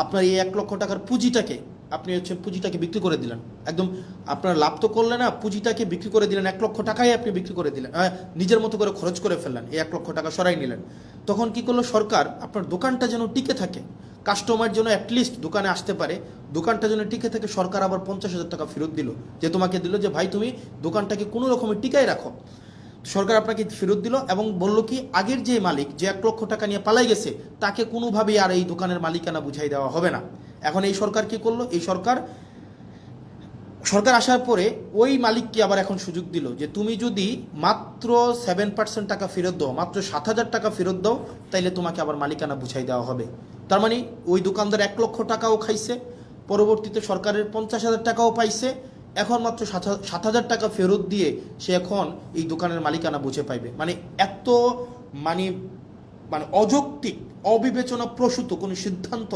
আপনার এই 1 লক্ষ টাকার পুঁজিটাকে পুঁজিটাকে বিক্রি করে দিলেন, একদম আপনার লাভ তো করলেন না, পুঁজিটাকে বিক্রি করে দিলেন, 1 লক্ষ টাকাই আপনি বিক্রি করে দিলেন, নিজের মতো করে খরচ করে ফেললেন, এই 1 লক্ষ টাকা সরাই নিলেন। তখন কি করলো সরকার, আপনার দোকানটা যেন টিকে থাকে, কাস্টমার যেন অ্যাটলিস্ট দোকানে আসতে পারে, দোকানটা যেন টিকে থাকে, সরকার আবার 50,000 টাকা ফেরত দিল, যে তোমাকে দিল যে ভাই তুমি দোকানটাকে কোনো রকমের টিকায় রাখো। সরকার আপনাকে ফেরত দিল এবং বলল কি, আগের যে মালিক, যে 1 লক্ষ টাকা নিয়ে পালাই গেছে, তাকে কোনোভাবেই আর এই দোকানের মালিকানা বুঝাই দেওয়া হবে না। এখন এই সরকার কি করলো, এই সরকার আসার পরে ওই মালিককে আবার এখন সুযোগ দিল যে তুমি যদি মাত্র 7% টাকা ফেরত দাও, মাত্র 7,000 টাকা ফেরত দাও, তাইলে তোমাকে আবার মালিকানা বুঝাই দেওয়া হবে। তার মানে ওই দোকানদার 1 লক্ষ টাকাও খাইছে, পরবর্তীতে সরকারের 50,000 টাকাও পাইছে, এখন মাত্র 7,000 টাকা ফেরত দিয়ে সে এখন এই দোকানের মালিকানা বুঝে পাইবে। মানে এত মানে মানে অযৌক্তিক, অবিবেচনা প্রসূত কোনো সিদ্ধান্ত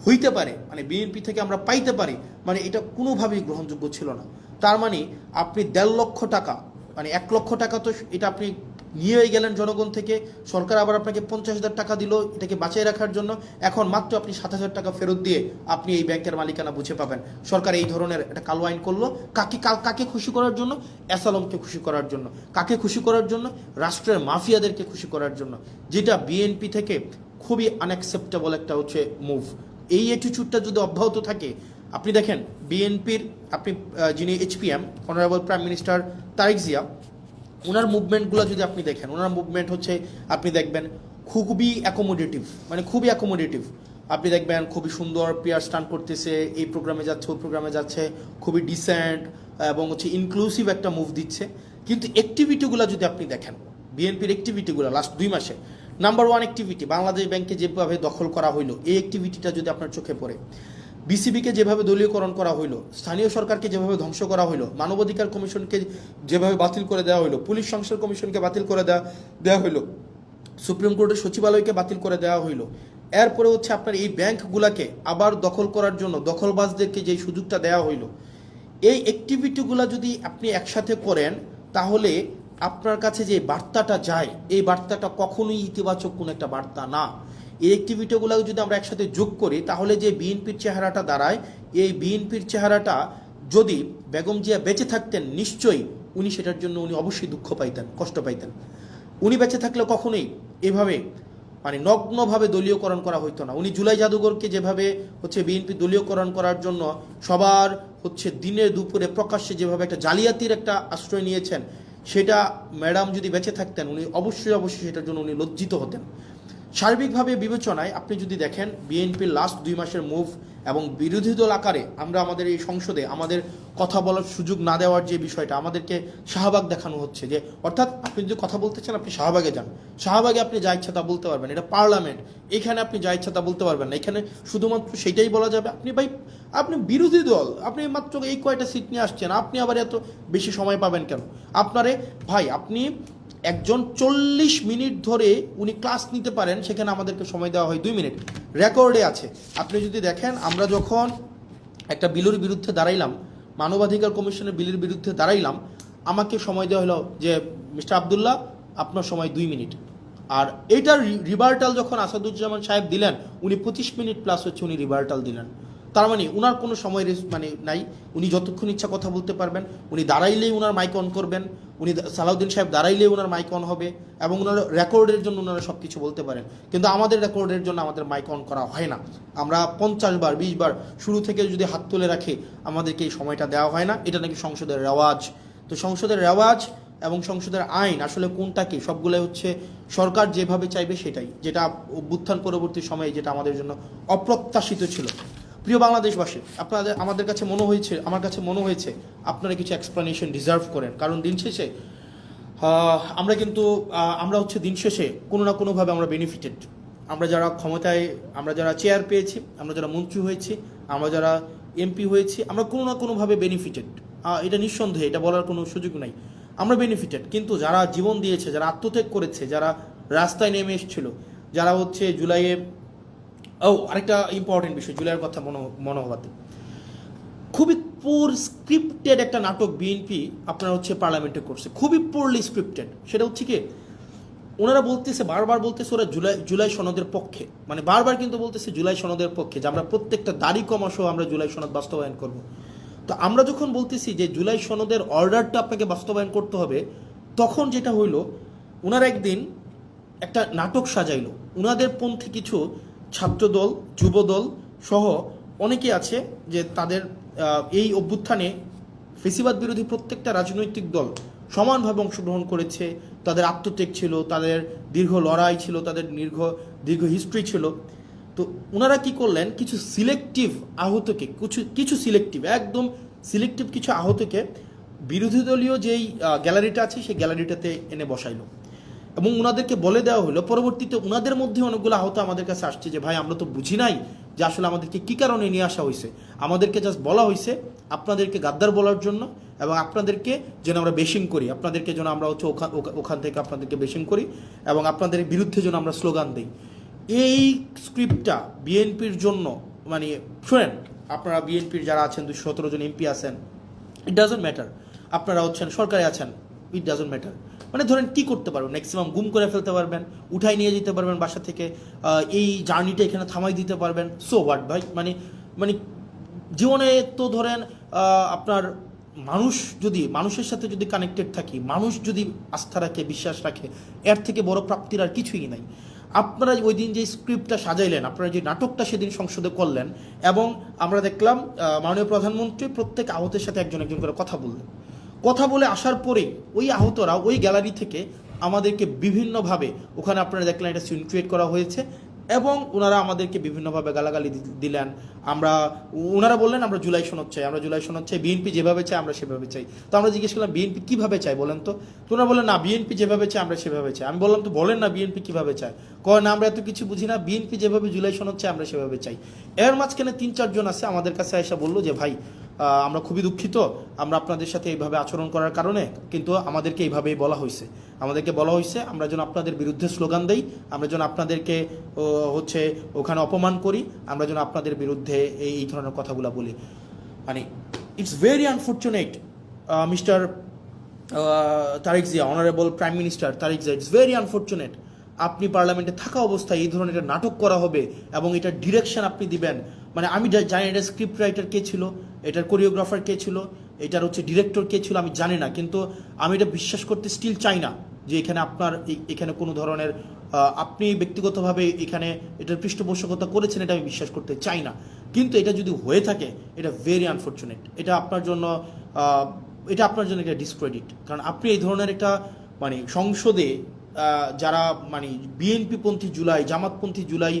হইতে পারে, মানে বিএনপি থেকে আমরা পাইতে পারি, মানে এটা কোনোভাবেই গ্রহণযোগ্য ছিল না। তার মানে আপনি 1.5 লক্ষ টাকা, মানে 1 লক্ষ টাকা তো এটা আপনি নিয়েই গেলেন জনগণ থেকে, সরকার আবার আপনাকে 50,000 টাকা দিল এটাকে বাঁচিয়ে রাখার জন্য, এখন মাত্র আপনি 7,000 টাকা ফেরত দিয়ে আপনি এই ব্যাংকের মালিকানা বুঝে পাবেন। সরকার এই ধরনের একটা কালো আইন করলো, কাকে খুশি করার জন্য? অ্যাসালমকে খুশি করার জন্য। কাকে খুশি করার জন্য? রাষ্ট্রের মাফিয়াদেরকে খুশি করার জন্য, যেটা বিএনপি থেকে খুবই আনঅ্যাকসেপ্টেবল একটা হচ্ছে মুভ। এই অ্যাটিটিউডটা যদি অব্যাহত থাকে, আপনি দেখেন বিএনপির যিনি HPM honourable prime minister Tarique Zia, ওনার মুভমেন্টগুলো যদি আপনি দেখেন, ওনার মুভমেন্ট হচ্ছে আপনি দেখবেন খুবই অ্যাকোমোডেটিভ, মানে খুবই অ্যাকোমোডেটিভ। আপনি দেখবেন খুবই সুন্দর পেয়ার স্টান করতেছে, এই প্রোগ্রামে যাচ্ছে, ওই প্রোগ্রামে যাচ্ছে, খুবই ডিসেন্ট এবং হচ্ছে ইনক্লুসিভ একটা মুভ দিচ্ছে। কিন্তু অ্যাক্টিভিটিগুলো যদি আপনি দেখেন, বিএনপির অ্যাক্টিভিটিগুলো লাস্ট 2 মাসে, নাম্বার 1 অ্যাক্টিভিটি বাংলাদেশ ব্যাংকে যেভাবে দখল করা হইলো, এই অ্যাক্টিভিটিটা যদি আপনার চোখে পড়ে, বিসিবিকে যেভাবে দলীয়করণ করা হইলো, স্থানীয় সরকারকে যেভাবে ধ্বংস করা হইলো, মানবাধিকার কমিশনকে যেভাবে বাতিল করে দেওয়া হইলো, পুলিশ সংস্কার কমিশনকে বাতিল করে দেওয়া হইলো, সুপ্রিম কোর্টের সচিবালয়কে বাতিল করে দেওয়া হইলো, এরপরে হচ্ছে আপনার এই ব্যাংকগুলোকে আবার দখল করার জন্য দখলবাজদেরকে যে সুযোগটা দেওয়া হইলো, এই অ্যাক্টিভিটিগুলো যদি আপনি একসাথে করেন, তাহলে আপনার কাছে যে বার্তাটা যায়, এই বার্তাটা কখনোই ইতিবাচক কোনো একটা বার্তা না। এই অ্যাক্টিভিটিগুলো যদি আমরা একসাথে যোগ করি, তাহলে যে বিএনপির চেহারাটা দাঁড়ায়, এই বিএনপির চেহারাটা যদি বেগম জিয়া বেঁচে থাকতেন, নিশ্চয়ই উনি সেটার জন্য অবশ্যই দুঃখ পাইতেন, কষ্ট পাইতেন। উনি বেঁচে থাকলে কখনোই এভাবে মানে নগ্নভাবে দলীয়করণ করা হইতো না। উনি জুলাই জাদুঘরকে যেভাবে হচ্ছে বিএনপি দলীয়করণ করার জন্য সবার হচ্ছে দিনে দুপুরে প্রকাশ্যে যেভাবে একটা জালিয়াতির একটা আশ্রয় নিয়েছেন, সেটা ম্যাডাম যদি বেঁচে থাকতেন উনি অবশ্যই সেটার জন্য উনি লজ্জিত হতেন। সার্বিকভাবে বিবেচনায় আপনি যদি দেখেন বিএনপির লাস্ট 2 মাসের মুভ এবং বিরোধী দল আকারে আমরা আমাদের এই সংসদে আমাদের কথা বলার সুযোগ না দেওয়ার যে বিষয়টা, আমাদেরকে শাহবাগ দেখানো হচ্ছে, যে অর্থাৎ আপনি যদি কথা বলতে চান আপনি শাহবাগে যান, শাহবাগে আপনি যা ইচ্ছা তা বলতে পারবেন, এটা পার্লামেন্ট, এখানে আপনি যা ইচ্ছা তা বলতে পারবেন না, এখানে শুধুমাত্র সেটাই বলা যাবে। আপনি বিরোধী দল, আপনি মাত্র এই কয়টা সিট নিয়ে আসছেন, আপনি আবার এত বেশি সময় পাবেন কেন? ভাই আপনি একজন 40 মিনিট ধরে উনি ক্লাস নিতে পারেন, সেখানে আমাদেরকে সময় দেওয়া হয় 2 মিনিট, রেকর্ডে আছে। আপনি যদি দেখেন, আমরা যখন একটা বিলের বিরুদ্ধে দাঁড়াইলাম, মানবাধিকার কমিশনের বিলের বিরুদ্ধে দাঁড়াইলাম, আমাকে সময় দেওয়া হলো যে মিস্টার আবদুল্লাহ আপনার সময় 2 মিনিট। আর এইটার রিভার্টাল যখন আসাদুজ্জামান সাহেব দিলেন, উনি 25 মিনিট প্লাস হচ্ছে উনি রিভার্টাল দিলেন। তার মানে উনার কোনো সময় মানে নাই, উনি যতক্ষণ ইচ্ছা কথা বলতে পারবেন, উনি দাঁড়াইলেই উনার মাইক অন করবেন, উনি সালাউদ্দিন সাহেব দাঁড়াইলেই উনার মাইক অন হবে, এবং উনার রেকর্ডের জন্য উনারা সব কিছু বলতে পারেন। কিন্তু আমাদের রেকর্ডের জন্য আমাদের মাইক অন করা হয় না। আমরা 50 বার 20 বার শুরু থেকে যদি হাত তুলে রাখি, আমাদেরকে এই সময়টা দেওয়া হয় না। এটা নাকি সংসদের রেওয়াজ। তো সংসদের রেওয়াজ এবং সংসদের আইন আসলে কোনটা কি, সবগুলো হচ্ছে সরকার যেভাবে চাইবে সেটাই, যেটা অভ্যুত্থান পরবর্তী সময়ে যেটা আমাদের জন্য অপ্রত্যাশিত ছিল। প্রিয় বাংলাদেশবাসী, আপনাদের আমার কাছে মনে হয়েছে আপনারা কিছু এক্সপ্লানেশন ডিজার্ভ করেন। কারণ দিন শেষে আমরা হচ্ছে দিন শেষে কোনো না কোনোভাবে আমরা বেনিফিটেড। আমরা যারা ক্ষমতায়, আমরা যারা চেয়ার পেয়েছি, আমরা যারা মন্ত্রী হয়েছি, আমরা যারা এমপি হয়েছি, আমরা কোনো না কোনোভাবে বেনিফিটেড। এটা নিঃসন্দেহে, এটা বলার কোনো সুযোগ নাই, আমরা বেনিফিটেড। কিন্তু যারা জীবন দিয়েছে, যারা আত্মত্যাগ করেছে, যারা রাস্তায় নেমে এসেছিল, যারা হচ্ছে জুলাইয়ে, আরেকটা ইম্পর্টেন্ট বিষয়, জুলাইয়ের কথা মনে হওয়াতে, খুবই পুর স্ক্রিপ্টেড একটা নাটক বিএনপি আপনারা হচ্ছে পার্লামেন্টে করছে, খুবই পুরলি স্ক্রিপ্টেড। সেটা হচ্ছে কি, ওনারা বলতেছে, বারবার বলতেছে ওরা জুলাই সনদের পক্ষে, মানে বারবার কিন্তু বলতেছে জুলাই সনদের পক্ষে, যে আমরা প্রত্যেকটা দাড়ি কমা সহ আমরা জুলাই সনদ বাস্তবায়ন করব। তো আমরা যখন বলতেছি যে জুলাই সনদের অর্ডারটা আপনাকে বাস্তবায়ন করতে হবে, তখন যেটা হইল, ওনারা একদিন একটা নাটক সাজাইল। ওনাদের পন্থী কিছু ছাত্রদল, যুবদল সহ অনেকে আছে যে তাদের এই অভ্যুত্থানে ফেসিবাদ বিরোধী প্রত্যেকটা রাজনৈতিক দল সমানভাবে অংশগ্রহণ করেছে। তাদের আত্মত্যাগ ছিল, তাদের দীর্ঘ লড়াই ছিল, তাদের দীর্ঘ হিস্ট্রি ছিল। তো ওনারা কি করলেন, কিছু সিলেক্টিভ আহতকে, কিছু সিলেক্টিভ, একদম সিলেক্টিভ কিছু আহতকে বিরোধী দলীয় যেই গ্যালারিটা আছে সেই গ্যালারিটাতে এনে বসাইলো, এবং ওনাদেরকে বলে দেওয়া হলো, পরবর্তীতে ওনাদের মধ্যে অনেকগুলো আহত আমাদের কাছে আসছে যে ভাই আমরা তো বুঝি নাই যে আসলে আমাদেরকে কী কারণে নিয়ে আসা হয়েছে, আমাদেরকে জাস্ট বলা হয়েছে আপনাদেরকে গাদ্দার বলার জন্য, এবং আপনাদেরকে যেন আমরা বেশিং করি, আপনাদেরকে যেন আমরা হচ্ছে ওখান থেকে আপনাদেরকে বেশিং করি, এবং আপনাদের বিরুদ্ধে যেন আমরা স্লোগান দিই। এই স্ক্রিপ্টটা বিএনপির জন্য, মানে শোনেন, আপনারা বিএনপির যারা আছেন 217 জন এমপি আছেন, ইট ডাজন্ট ম্যাটার, আপনারা হচ্ছেন সরকারে আছেন, ইট ডাজন্ট ম্যাটার। মানে ধরেন কি করতে পারবেন, ম্যাক্সিমাম গুম করে ফেলতে পারবেন, উঠাই নিয়ে যেতে পারবেন বাসা থেকে, এই জার্নিটা এখানে থামাই দিতে পারবেন, সো হোয়াট ভাই। মানে জীবনে তো ধরেন আপনার মানুষের সাথে যদি কানেক্টেড থাকি, মানুষ যদি আস্থা রাখে, বিশ্বাস রাখে, এর থেকে বড় প্রাপ্তির আর কিছুই নাই। আপনারা ওই দিন যে স্ক্রিপ্টটা সাজাইলেন, আপনারা যে নাটকটা সেদিন সংসদে করলেন, এবং আমরা দেখলাম মাননীয় প্রধানমন্ত্রী প্রত্যেক আহতের সাথে একজন একজন করে কথা বলে আসার পরেই ওই আহতরা ওই গ্যালারি থেকে আমাদেরকে বিভিন্নভাবে, ওখানে আপনারা দেখলেন এটা সিন ক্রিয়েট করা হয়েছে, এবং ওনারা আমাদেরকে বিভিন্নভাবে গালাগালি দিলেন। ওনারা বললেন আমরা জুলাই সনদ চাই, বিএনপি যেভাবে চাই আমরা সেভাবে চাই। তো আমরা জিজ্ঞেস করলাম বিএনপি কীভাবে চাই বলেন তো? ওনারা বললেন না, বিএনপি যেভাবে চাই আমরা সেভাবে চাই। আমি বললাম তো বলেন না বিএনপি কীভাবে চায়? না আমরা এত কিছু বুঝি না, বিএনপি যেভাবে জুলাই সনদ চাই আমরা সেভাবে চাই। এর মাঝখানে 3-4 জন আছে আমাদের কাছে এসে বললো যে ভাই আমরা খুবই দুঃখিত, আমরা আপনাদের সাথে এইভাবে আচরণ করার কারণে, কিন্তু আমাদেরকে এইভাবেই বলা হয়েছে, আমরা যেন আপনাদের বিরুদ্ধে স্লোগান দেই, আমরা যেন আপনাদেরকে হচ্ছে ওখানে অপমান করি, আমরা যেন আপনাদের বিরুদ্ধে এই ধরনের কথাগুলো বলি। মানে it's very unfortunate mister Tarique Zia, honourable prime minister Tarique Zia, it's very unfortunate আপনি পার্লামেন্টে থাকা অবস্থায় এই ধরনের একটা নাটক করা হবে এবং এটার ডিরেকশন আপনি দিবেন। মানে আমি জানি এটার স্ক্রিপ্ট রাইটার কে ছিল, এটার কোরিওগ্রাফার কে ছিল, এটার হচ্ছে ডিরেক্টর কে ছিল, আমি জানি না, কিন্তু আমি এটা বিশ্বাস করতে স্টিল চাই না যে এখানে কোনো ধরনের আপনি ব্যক্তিগতভাবে এখানে এটার পৃষ্ঠপোষকতা করেছেন, এটা আমি বিশ্বাস করতে চাই না। কিন্তু এটা যদি হয়ে থাকে, এটা ভেরি আনফর্চুনেট, এটা আপনার জন্য একটা ডিসক্রেডিট। কারণ আপনি এই ধরনের একটা মানে সংসদে যারা মানে বিএনপিপন্থী জুলাই, জামাতপন্থী জুলাই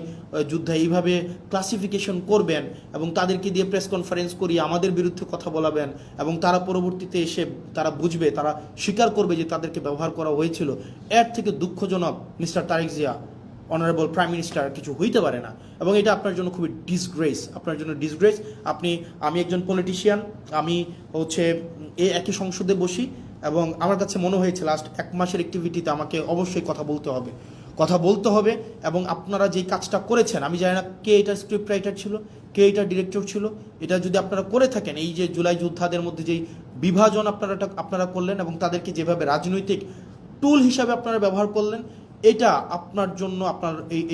যুদ্ধে এইভাবে ক্লাসিফিকেশন করবেন এবং তাদেরকে দিয়ে প্রেস কনফারেন্স করিয়ে আমাদের বিরুদ্ধে কথা বলাবেন, এবং তারা পরবর্তীতে এসে তারা বুঝবে, তারা স্বীকার করবে যে তাদেরকে ব্যবহার করা হয়েছিল, এর থেকে দুঃখজনক mister Tarique Zia, honourable prime minister, কিছু হইতে পারে না। এবং এটা আপনার জন্য খুবই ডিসগ্রেস, আমি একজন পলিটিশিয়ান, আমি হচ্ছে একই সংসদে বসি, এবং আমার কাছে মনে হয়েছে লাস্ট 1 মাসের অ্যাক্টিভিটিতে আমাকে অবশ্যই কথা বলতে হবে এবং আপনারা যেই কাজটা করেছেন, আমি জানি না কে এটার স্ক্রিপ্ট রাইটার ছিল, কে এটার ডিরেক্টর ছিল, এটা যদি আপনারা করে থাকেন, এই যে জুলাই যোদ্ধাদের মধ্যে যেই বিভাজন আপনারা করলেন এবং তাদেরকে যেভাবে রাজনৈতিক টুল হিসাবে আপনারা ব্যবহার করলেন, এটা আপনার জন্য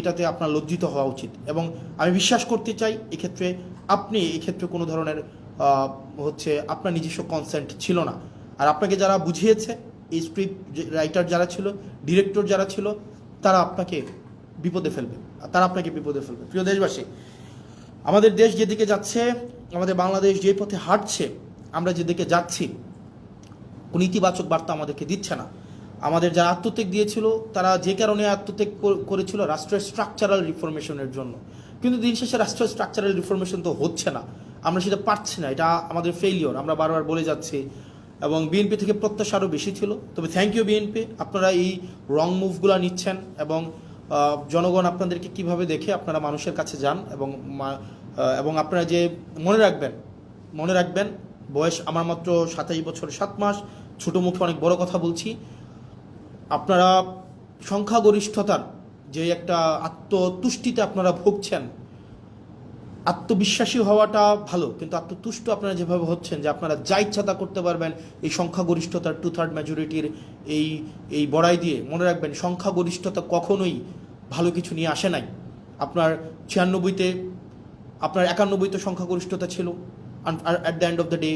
এটাতে আপনার লজ্জিত হওয়া উচিত। এবং আমি বিশ্বাস করতে চাই আপনি এই ক্ষেত্রে কোনো ধরনের আপনার নিজস্ব কনসেন্ট ছিল না। আর আপনাকে যারা বুঝিয়েছে, এই স্ক্রিপ্ট রাইটার যারা ছিল, ডিরেক্টর যারা ছিল, তারা আপনাকে বিপদে ফেলবে। প্রিয় দেশবাসী, আমাদের দেশ যেদিকে যাচ্ছে, আমাদের বাংলাদেশ যে পথে হাঁটছে, আমরা যেদিকে যাচ্ছি, কোনো ইতিবাচক বার্তা আমাদেরকে দিচ্ছে না। আমাদের যারা আত্মত্যাগ দিয়েছিল, তারা যে কারণে আত্মত্যাগ করেছিল, রাষ্ট্রের স্ট্রাকচারাল রিফরমেশনের জন্য। কিন্তু দিন শেষে রাষ্ট্রের স্ট্রাকচারাল রিফরমেশন তো হচ্ছে না, আমরা সেটা পারছি না, এটা আমাদের ফেইলিওর, আমরা বারবার বলে যাচ্ছি। এবং বিএনপি থেকে প্রত্যাশা আরও বেশি ছিল। তবে থ্যাংক ইউ বিএনপি, আপনারা এই রং মুভগুলো নিচ্ছেন এবং জনগণ আপনাদেরকে কিভাবে দেখে আপনারা মানুষের কাছে যান। এবং আপনারা যে মনে রাখবেন, বয়স আমার মাত্র 27 বছর 7 মাস, ছোটো মুখে অনেক বড় কথা বলছি। আপনারা সংখ্যাগরিষ্ঠতার যে একটা আত্মতুষ্টিতে আপনারা ভুগছেন, আত্মবিশ্বাসী হওয়াটা ভালো, কিন্তু আত্মতুষ্ট আপনারা যেভাবে হচ্ছেন যে আপনারা যা ইচ্ছা তা করতে পারবেন এই সংখ্যাগরিষ্ঠতার 2/3 মেজরিটির এই বড়াই দিয়ে, মনে রাখবেন সংখ্যাগরিষ্ঠতা কখনোই ভালো কিছু নিয়ে আসে নাই। আপনার 96-তে, আপনার 91-তে সংখ্যাগরিষ্ঠতা ছিল, আর at the end of the day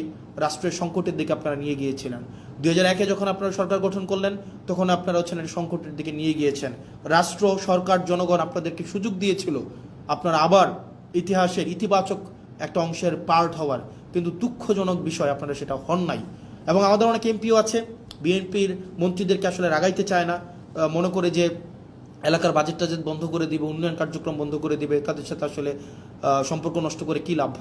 রাষ্ট্রের সংকটের দিকে আপনারা নিয়ে গিয়েছিলেন। 2001-এ যখন আপনারা সরকার গঠন করলেন, তখন আপনারা হচ্ছেন সংকটের দিকে নিয়ে গিয়েছেন। রাষ্ট্র, সরকার, জনগণ আপনাদেরকে সুযোগ দিয়েছিল আপনারা আবার ইতিহাসের ইতিবাচক একটা অংশের পার্ট হওয়ার, কিন্তু দুঃখজনক বিষয় আপনারা সেটা হন নাই। এবং আমাদের অনেক এমপিও আছে, বিএনপির মন্ত্রীদেরকে আসলে রাগাইতে চায় না, মনে করে যে এলাকার বাজেট টাজেট বন্ধ করে দিবে, উন্নয়ন কার্যক্রম বন্ধ করে দিবে, তাদের সাথে আসলে সম্পর্ক নষ্ট করে কী লাভ,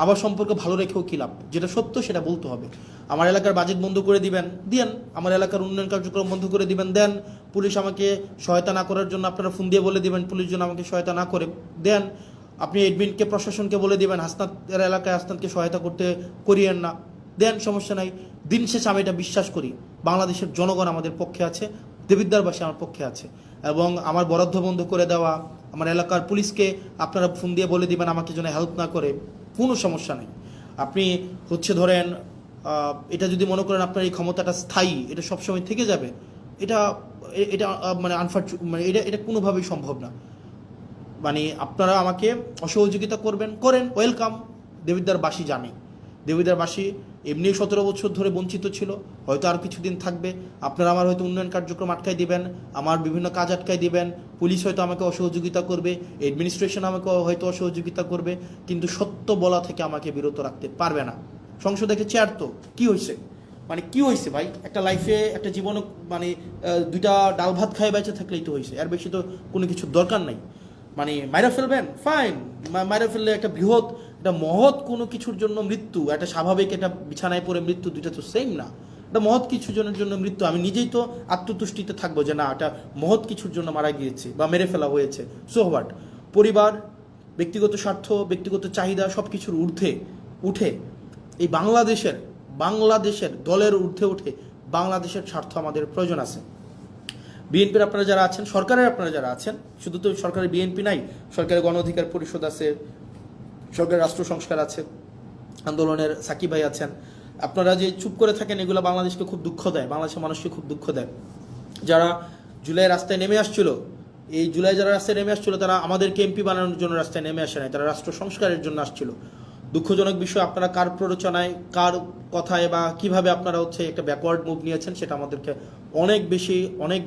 আবার সম্পর্ক ভালো রেখেও কী লাভ। যেটা সত্য সেটা বলতে হবে। আমার এলাকার বাজেট বন্ধ করে দিবেন, দেন। আমার এলাকার উন্নয়ন কার্যক্রম বন্ধ করে দিবেন, দেন। পুলিশ আমাকে সহায়তা না করার জন্য আপনারা ফোন দিয়ে বলে দিবেন পুলিশ যেন আমাকে সহায়তা না করে, দেন। আপনি এডমিনকে, প্রশাসনকে বলে দিবেন হাসনাতের এলাকায় হাসনাতকে সহায়তা করিয়েন না, দেন, সমস্যা নাই। দিন শেষে আমি এটা বিশ্বাস করি, বাংলাদেশের জনগণ আমাদের পক্ষে আছে, দেবিদ্বারবাসী আমার পক্ষে আছে। এবং আমার বরাদ্দ বন্ধ করে দেওয়া, আমার এলাকার পুলিশকে আপনারা ফোন দিয়ে বলে দিবেন আমাকে যেন হেল্প না করে, কোনো সমস্যা নেই। আপনি ধরেন এটা যদি মনে করেন আপনার এই ক্ষমতাটা স্থায়ী, এটা সবসময় থেকে যাবে, এটা মানে এটা কোনোভাবেই সম্ভব না। মানে আপনারা আমাকে অসহযোগিতা করেন, ওয়েলকাম। দেবিদ্বারবাসী জানে, দেবিদ্বারবাসী এমনি 17 বছর ধরে বঞ্চিত ছিল, হয়তো আর কিছুদিন থাকবে। আপনারা আমার হয়তো উন্নয়ন কার্যক্রম আটকাই দিবেন, আমার বিভিন্ন কাজ আটকাই দিবেন, পুলিশ হয়তো আমাকে অসহযোগিতা করবে, অ্যাডমিনিস্ট্রেশন আমাকে হয়তো অসহযোগিতা করবে, কিন্তু সত্য বলা থেকে আমাকে বিরত রাখতে পারবে না। সংসদে একটা চেয়ার তো কী হয়েছে ভাই, একটা লাইফে, একটা জীবনে, মানে 2টা ডাল ভাত খায় বেঁচে থাকলেই তো হয়েছে, এর বেশি তো কোনো কিছুর দরকার নাই। মানে মাইরা ফেলবেন, ফাইন, মাইরা ফেললে একটা মহৎ কোনো কিছুর জন্য মৃত্যু, একটা স্বাভাবিক একটা বিছানায় পড়ে মৃত্যু, দুইটা তো সেম না। একটা মহৎ কিছুর জন্য মৃত্যু, আমি নিজেই তো আত্মতুষ্টিতে থাকবো যে না, একটা মহৎ কিছুর জন্য মারা গিয়েছে বা মেরে ফেলা হয়েছে, সো হোয়াট। পরিবার, ব্যক্তিগত স্বার্থ, ব্যক্তিগত চাহিদা সব কিছুর ঊর্ধ্বে উঠে এই বাংলাদেশের দলের ঊর্ধ্বে উঠে বাংলাদেশের স্বার্থ আমাদের প্রয়োজন আছে। বিএনপির আপনারা যারা আছেন, সরকারের আপনারা যারা আছেন, শুধু তো সরকারের বিএনপি নাই, সরকারের গণ অধিকার পরিষদ আছে, সরকারের রাষ্ট্র সংস্কার আছে, আন্দোলনের সাকিব ভাই আছেন। আপনারা যে চুপ করে থাকেন, এগুলো বাংলাদেশকে খুব দুঃখ দেয়, বাংলাদেশের মানুষকে খুব দুঃখ দেয়। যারা জুলাই রাস্তায় নেমে আসছিল, এই জুলাই যারা রাস্তায় নেমে আসছিল, তারা আমাদেরকে এমপি বানানোর জন্য রাস্তায় নেমে আসে নাই, তারা রাষ্ট্র সংস্কারের জন্য আসছিল। দুঃখজনক বিষয়, আপনারা কার প্ররোচনায়, কার কথায় বা কিভাবে আপনারা একটা ব্যাকওয়ার্ড মুভ নিয়েছেন, সেটা আমাদেরকে অনেক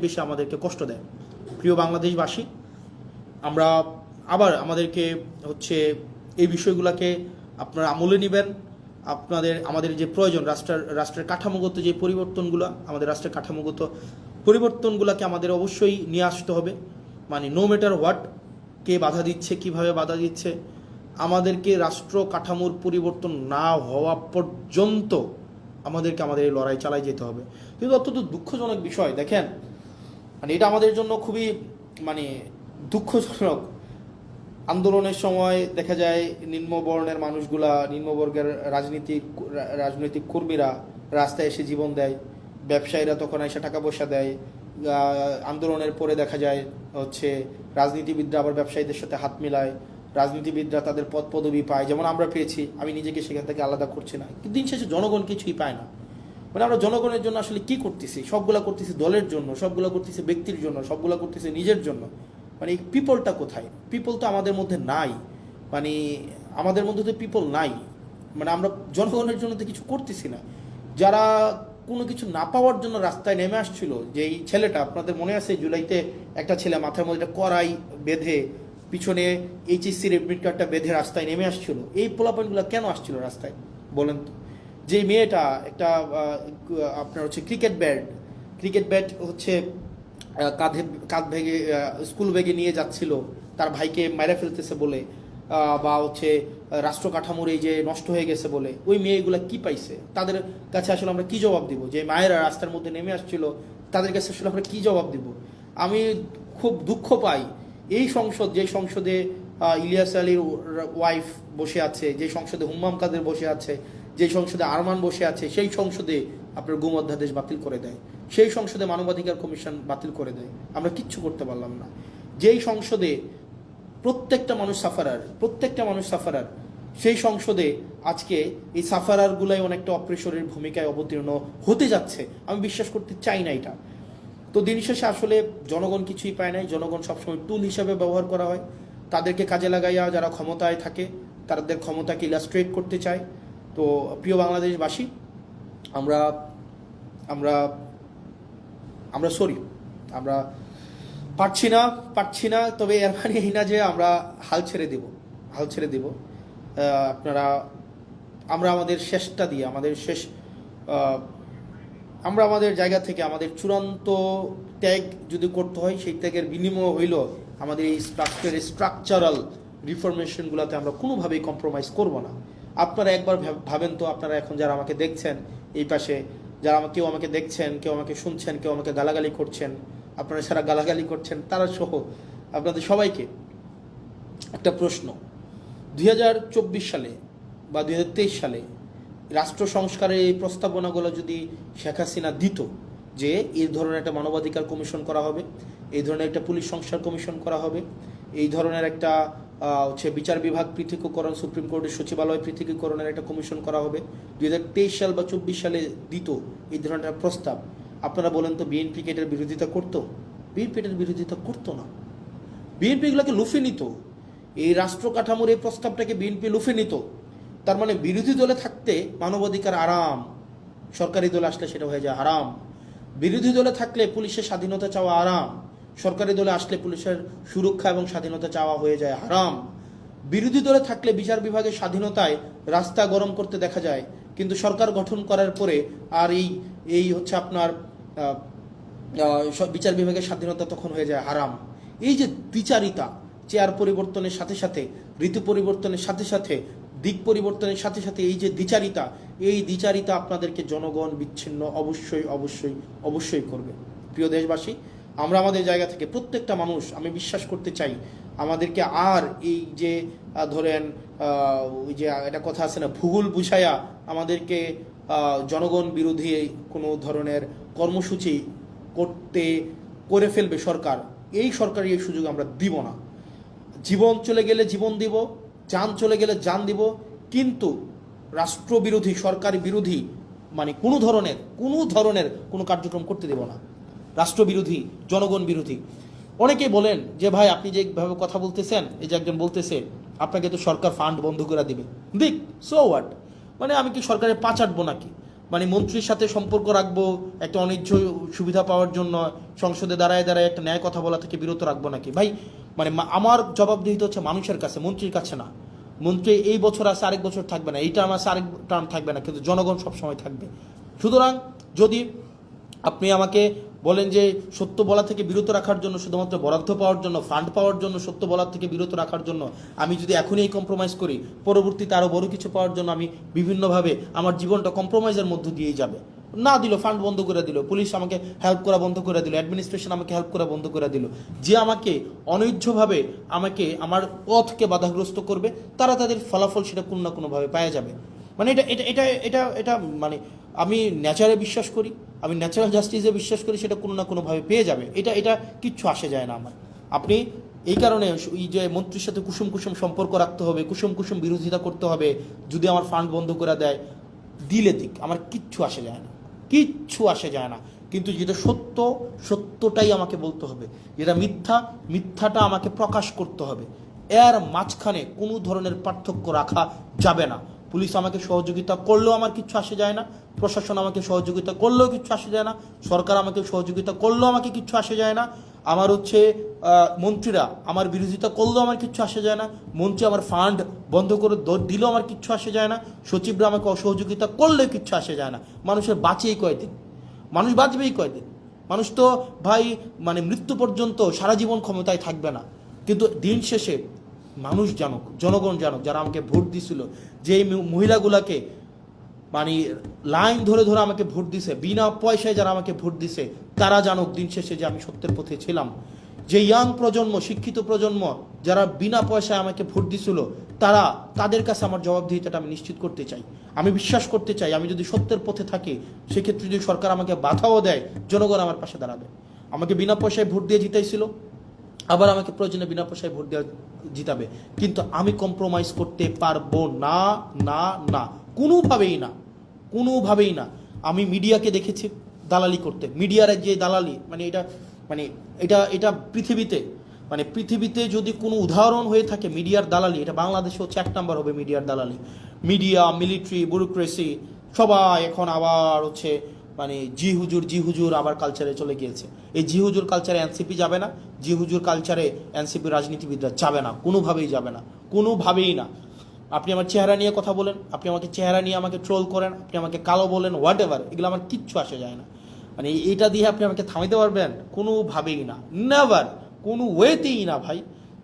বেশি আমাদেরকে কষ্ট দেয়। প্রিয় বাংলাদেশবাসী, আমরা আমাদেরকে এই বিষয়গুলোকে আপনারা আমলে নেবেন। আমাদের যে প্রয়োজন, রাষ্ট্রের কাঠামোগত যে পরিবর্তনগুলো, আমাদের রাষ্ট্রের কাঠামোগত পরিবর্তনগুলোকে আমাদের অবশ্যই নিয়ে আসতে হবে। মানে নো ম্যাটার হোয়াট, কে বাধা দিচ্ছে, কিভাবে বাধা দিচ্ছে, আমাদেরকে রাষ্ট্র কাঠামোর পরিবর্তন না হওয়া পর্যন্ত আমাদের এই লড়াই চালাই যেতে হবে। কিন্তু অত্যন্ত দুঃখজনক বিষয়, দেখেন, মানে এটা আমাদের জন্য খুবই দুঃখজনক। আন্দোলনের সময় দেখা যায় নিম্নবর্ণের মানুষগুলা, নিম্নবর্গের রাজনৈতিক কর্মীরা রাস্তায় এসে জীবন দেয়, ব্যবসায়ীরা তখন এসে টাকা পয়সা দেয়, আন্দোলনের পরে দেখা যায় হচ্ছে রাজনীতিবিদরা আবার ব্যবসায়ীদের সাথে হাত মিলায়, রাজনীতিবিদরা তাদের পদ পদবি পায়, যেমন আমরা পেয়েছি। আমি নিজেকে সেখান থেকে আলাদা করছি না, কিন্তু দিন শেষে জনগণ কিছুই পায় না। মানে আমরা জনগণের জন্য আসলে কি করতেছি? সবগুলা করতেছি দলের জন্য, সবগুলা করতেছি ব্যক্তির জন্য, সবগুলা করতেছি নিজের জন্য। মানে এই পিপলটা কোথায়? পিপল তো আমাদের মধ্যে নাই, মানে আমাদের মধ্যে তো পিপল নাই। মানে আমরা জনগণের জন্য তো কিছু করতেছি না। যারা কোনো কিছু না পাওয়ার জন্য রাস্তায় নেমে আসছিল, যে এই ছেলেটা, আপনাদের মনে আছে জুলাইতে একটা ছেলে মাথার মধ্যে একটা কড়াই বেঁধে পিছনে এইচএসসির এডমিট কার্ডটা বেঁধে রাস্তায় নেমে আসছিল, এই পোলাপয়েন্টগুলো কেন আসছিল রাস্তায় বলেন তো? যে মেয়েটা একটা আপনার হচ্ছে ক্রিকেট ব্যাট হচ্ছে কাঁধ ভেঙে স্কুল ব্যাগে নিয়ে যাচ্ছিল তার ভাইকে মেরে ফেলতেছে বলে, বা হচ্ছে রাষ্ট্র কাঠামোর এই যে নষ্ট হয়ে গেছে বলে, ওই মেয়েগুলা কি পাইছে? তাদের কাছে আসলে আমরা কি জবাব দিব? যে মায়েরা রাস্তার মধ্যে নেমে আসছিল, তাদের কাছে আসলে আমরা কি জবাব দিব? আমি খুব দুঃখ পাই এই সংসদ, যে সংসদে ইলিয়াস আলীর ওয়াইফ বসে আছে, যে সংসদে হুম্মাম কাদের বসে আছে, যে সংসদে আরমান বসে আছে, সেই সংসদে আপনার গুম অধ্যাদেশ বাতিল করে দেয়, সেই সংসদে মানবাধিকার কমিশন বাতিল করে দেয়। আমরা কিচ্ছু করতে পারলাম না। যেই সংসদে প্রত্যেকটা মানুষ সাফারার, সেই সংসদে আজকে এই সাফারারগুলাই অনেকটা অপ্রেশরের ভূমিকায় অবতীর্ণ হতে যাচ্ছে। আমি বিশ্বাস করতে চাই না এটা। তো দিন শেষে আসলে জনগণ কিছুই পায় নাই, জনগণ সবসময় টুল হিসাবে ব্যবহার করা হয়। তাদেরকে কাজে লাগাইয়া যারা ক্ষমতায় থাকে তাদের ক্ষমতাকে ইলাস্ট্রেট করতে চায়। তো প্রিয় বাংলাদেশবাসী, আমরা আমরা আমরা সরি, আমরা পারছি না। তবে এর মানে এই না যে আমরা হাল ছেড়ে দেব। আমরা আমাদের শেষটা দিয়ে, আমরা আমাদের জায়গা থেকে আমাদের চূড়ান্ত ত্যাগ যদি করতে হয়, সেই ত্যাগের বিনিময় হইল আমাদের এই স্ট্রাকচারাল রিফরমেশনগুলোতে আমরা কোনোভাবেই কম্প্রোমাইজ করব না। আপনারা একবার ভাবেন তো, আপনারা এখন যারা আমাকে দেখছেন এই পাশে, যারা কেউ আমাকে দেখছেন, কেউ আমাকে শুনছেন, কেউ আমাকে গালাগালি করছেন, আপনারা যারা গালাগালি করছেন তারা সহ আপনাদের সবাইকে একটা প্রশ্ন। 2024 সালে বা 2023 সালে রাষ্ট্র সংস্কারের এই প্রস্তাবনাগুলো যদি শেখ হাসিনা দিত, যে এই ধরনের একটা মানবাধিকার কমিশন করা হবে, এই ধরনের একটা পুলিশ সংস্কার কমিশন করা হবে, এই ধরনের একটা হচ্ছে বিচার বিভাগ পৃথকীকরণ, সুপ্রিম কোর্টের সচিবালয় পৃথকীকরণের একটা কমিশন করা হবে, 2023 সাল বা 24 সালে দিত এই ধরনের প্রস্তাব, আপনারা বলেন তো বিএনপি এটার বিরোধিতা করতো? বিএনপি এটার বিরোধিতা করতো না। বিএনপি এগুলোকে লুফে নিত, এই রাষ্ট্র কাঠামোর এই প্রস্তাবটাকে বিএনপি লুফে নিত। তার মানে বিরোধী দলে থাকতে মানবাধিকার আরাম, সরকারি দলে আসলে সেটা হয়ে যায় হারাম। বিরোধী দলে থাকলে পুলিশের স্বাধীনতা চাওয়া আরাম, সরকারি দলে আসলে পুলিশের সুরক্ষা এবং স্বাধীনতা চাওয়া হয়ে যায় হারাম। বিরোধী দলে থাকলে বিচার বিভাগের স্বাধীনতায় রাস্তা গরম করতে দেখা যায়, কিন্তু সরকার গঠন করার পরে আর এই হচ্ছে আপনার বিচার বিভাগের স্বাধীনতা তখন হয়ে যায় হারাম। এই যে দ্বিচারিতা, চেয়ার পরিবর্তনের সাথে সাথে, ঋতু পরিবর্তনের সাথে সাথে, দিক পরিবর্তনের সাথে সাথে এই যে দ্বিচারিতা আপনাদেরকে জনগণ বিচ্ছিন্ন অবশ্যই করবে। প্রিয় দেশবাসী, আমরা আমাদের জায়গা থেকে প্রত্যেকটা মানুষ, আমি বিশ্বাস করতে চাই আমাদেরকে আর এই যে ধরেন ওই যে একটা কথা আছে না, ভূগোল বুঝাইয়া আমাদেরকে জনগণ বিরোধী কোনো ধরনের কর্মসূচি করে ফেলবে সরকার, এই সরকারি এই সুযোগ আমরা দিব না। জীবন চলে গেলে জীবন দিব, যান চলে গেলে যান দিব, কিন্তু রাষ্ট্রবিরোধী, সরকারি বিরোধী মানে কোনো ধরনের কোনো কার্যক্রম করতে দেব না। রাষ্ট্রবিরোধী, জনগণ বিরোধী। অনেকেই বলেন যে ভাই আপনি যেভাবে কথা বলতেছেন, এই যে একজন বলতেছে আপনাকে তো সরকার ফান্ড বন্ধ করে দিবে, দেখ সো হোয়াট, মানে আমি কি সরকারের পা চাটবো নাকি? মানে মন্ত্রীর সাথে সম্পর্ক রাখবো একটা অনিচ্ছ সুবিধা পাওয়ার জন্য, সংসদে দাঁড়ায় একটা ন্যায় কথা বলা থেকে বিরত রাখবো নাকি? ভাই মানে আমার জবাবদিহিতা হচ্ছে মানুষের কাছে, মন্ত্রীর কাছে না। মন্ত্রী এই বছর আছে, আরেক বছর থাকবে না, এই টার্ম আছে, আরেক টার্ম থাকবে না, কিন্তু জনগণ সবসময় থাকবে। সুতরাং যদি আপনি আমাকে বলেন যে সত্য বলা থেকে বিরত রাখার জন্য, শুধুমাত্র বরাদ্দ পাওয়ার জন্য, ফান্ড পাওয়ার জন্য, সত্য বলার থেকে বিরত রাখার জন্য আমি যদি এখনই এই কম্প্রোমাইজ করি, পরবর্তীতে আরও বড় কিছু পাওয়ার জন্য আমি বিভিন্নভাবে আমার জীবনটা কম্প্রোমাইজের মধ্য দিয়েই যাবে। না দিল, ফান্ড বন্ধ করে দিল, পুলিশ আমাকে হেল্প করা বন্ধ করে দিল, অ্যাডমিনিস্ট্রেশন আমাকে হেল্প করা বন্ধ করে দিল, যে আমাকে অনৈধ্যভাবে আমাকে আমার পথকে বাধাগ্রস্ত করবে, তারা তাদের ফলাফল সেটা কোনো না কোনোভাবে পাওয়া যাবে। মানে এটা এটা এটা এটা এটা মানে আমি ন্যাচারে বিশ্বাস করি, আমি ন্যাচারাল জাস্টিসে বিশ্বাস করি, সেটা কোনো না কোনোভাবে পেয়ে যাবে। এটা এটা কিচ্ছু আসে যায় না আমার। আপনি এই কারণে এই যে মন্ত্রীর সাথে কুসুম কুসুম সম্পর্ক রাখতে হবে, কুসুম কুসুম বিরোধিতা করতে হবে, যদি আমার ফান্ড বন্ধ করে দেয় দিলে দিক, আমার কিচ্ছু আসে যায় না, কিচ্ছু আসে যায় না। কিন্তু যেটা সত্য, সত্যটাই আমাকে বলতে হবে, যেটা মিথ্যা, মিথ্যাটা আমাকে প্রকাশ করতে হবে। এর মাঝখানে কোনো ধরনের পার্থক্য রাখা যাবে না। পুলিশ আমাকে সহযোগিতা করলেও আমার কিচ্ছু আসে যায় না, প্রশাসন আমাকে সহযোগিতা করলেও কিচ্ছু আসে যায় না, সরকার আমাকে সহযোগিতা করলেও আমাকে কিচ্ছু আসে যায় না, আমার হচ্ছে মন্ত্রীরা আমার বিরোধিতা করলেও আমার কিচ্ছু আসে যায় না, মন্ত্রী আমার ফান্ড বন্ধ করে দিলেও আমার কিচ্ছু আসে যায় না, সচিবরা আমাকে অসহযোগিতা করলেও কিচ্ছু আসে যায় না। মানুষের বাঁচেই কয়দিন, মানুষ বাঁচবেই কয়দিন, মানুষ তো ভাই মানে মৃত্যু পর্যন্ত সারা জীবন ক্ষমতায় থাকবে না। কিন্তু দিন শেষে মানুষ জানুক, জনগণ জানুক, যারা আমাকে ভোট দিছিল, যে মহিলাগুলাকে মানে লাইন ধরে ধরে আমাকে ভোট দিছে, বিনা পয়সায় যারা আমাকে ভোট দিছে, তারা জানুক দিন শেষে যে আমি সত্যের পথে ছিলাম। যে ইয়াং প্রজন্ম, শিক্ষিত প্রজন্ম যারা বিনা পয়সায় আমাকে ভোট দিছিল, তাদের কাছে আমার জবাবদিহিতাটা আমি নিশ্চিত করতে চাই। আমি বিশ্বাস করতে চাই, আমি যদি সত্যের পথে থাকি, সেক্ষেত্রে যদি সরকার আমাকে বাধাও দেয়, জনগণ আমার পাশে দাঁড়াবে। আমাকে বিনা পয়সায় ভোট দিয়ে জিতাইছিল, আবার আমাকে প্রয়োজনে বিনা পয়সায় ভোট দেওয়া জিতাবে, কিন্তু আমি কম্প্রোমাইজ করতে পারবো না, না না, কোনোভাবেই না, কোনোভাবেই না। আমি মিডিয়াকে দেখেছি দালালি করতে, মিডিয়ার যে দালালি, মানে এটা মানে এটা এটা পৃথিবীতে মানে পৃথিবীতে যদি কোনো উদাহরণ হয়ে থাকে মিডিয়ার দালালি, এটা বাংলাদেশে হচ্ছে 1 নাম্বার হবে মিডিয়ার দালালি। মিডিয়া, মিলিটারি, ব্যুরোক্রেসি সবাই এখন আবার হচ্ছে মানে জি হুজুর আবার কালচারে চলে গিয়েছে। এই জি হুজুর কালচারে এনসিপি যাবে না, জি হুজুর কালচারে এনসিপি রাজনীতিবিদরা যাবে না, কোনোভাবেই যাবে না, কোনোভাবেই না। আপনি আমার চেহারা নিয়ে কথা বলেন, আপনি আমাকে চেহারা নিয়ে আমাকে ট্রোল করেন, আপনি আমাকে কালো বলেন, হোয়াট এভার, এগুলো আমার কিচ্ছু আসে যায় না। মানে এইটা দিয়ে আপনি আমাকে থামাইতে পারবেন? কোনোভাবেই না, নেভার, কোনো ওয়েতেই না ভাই।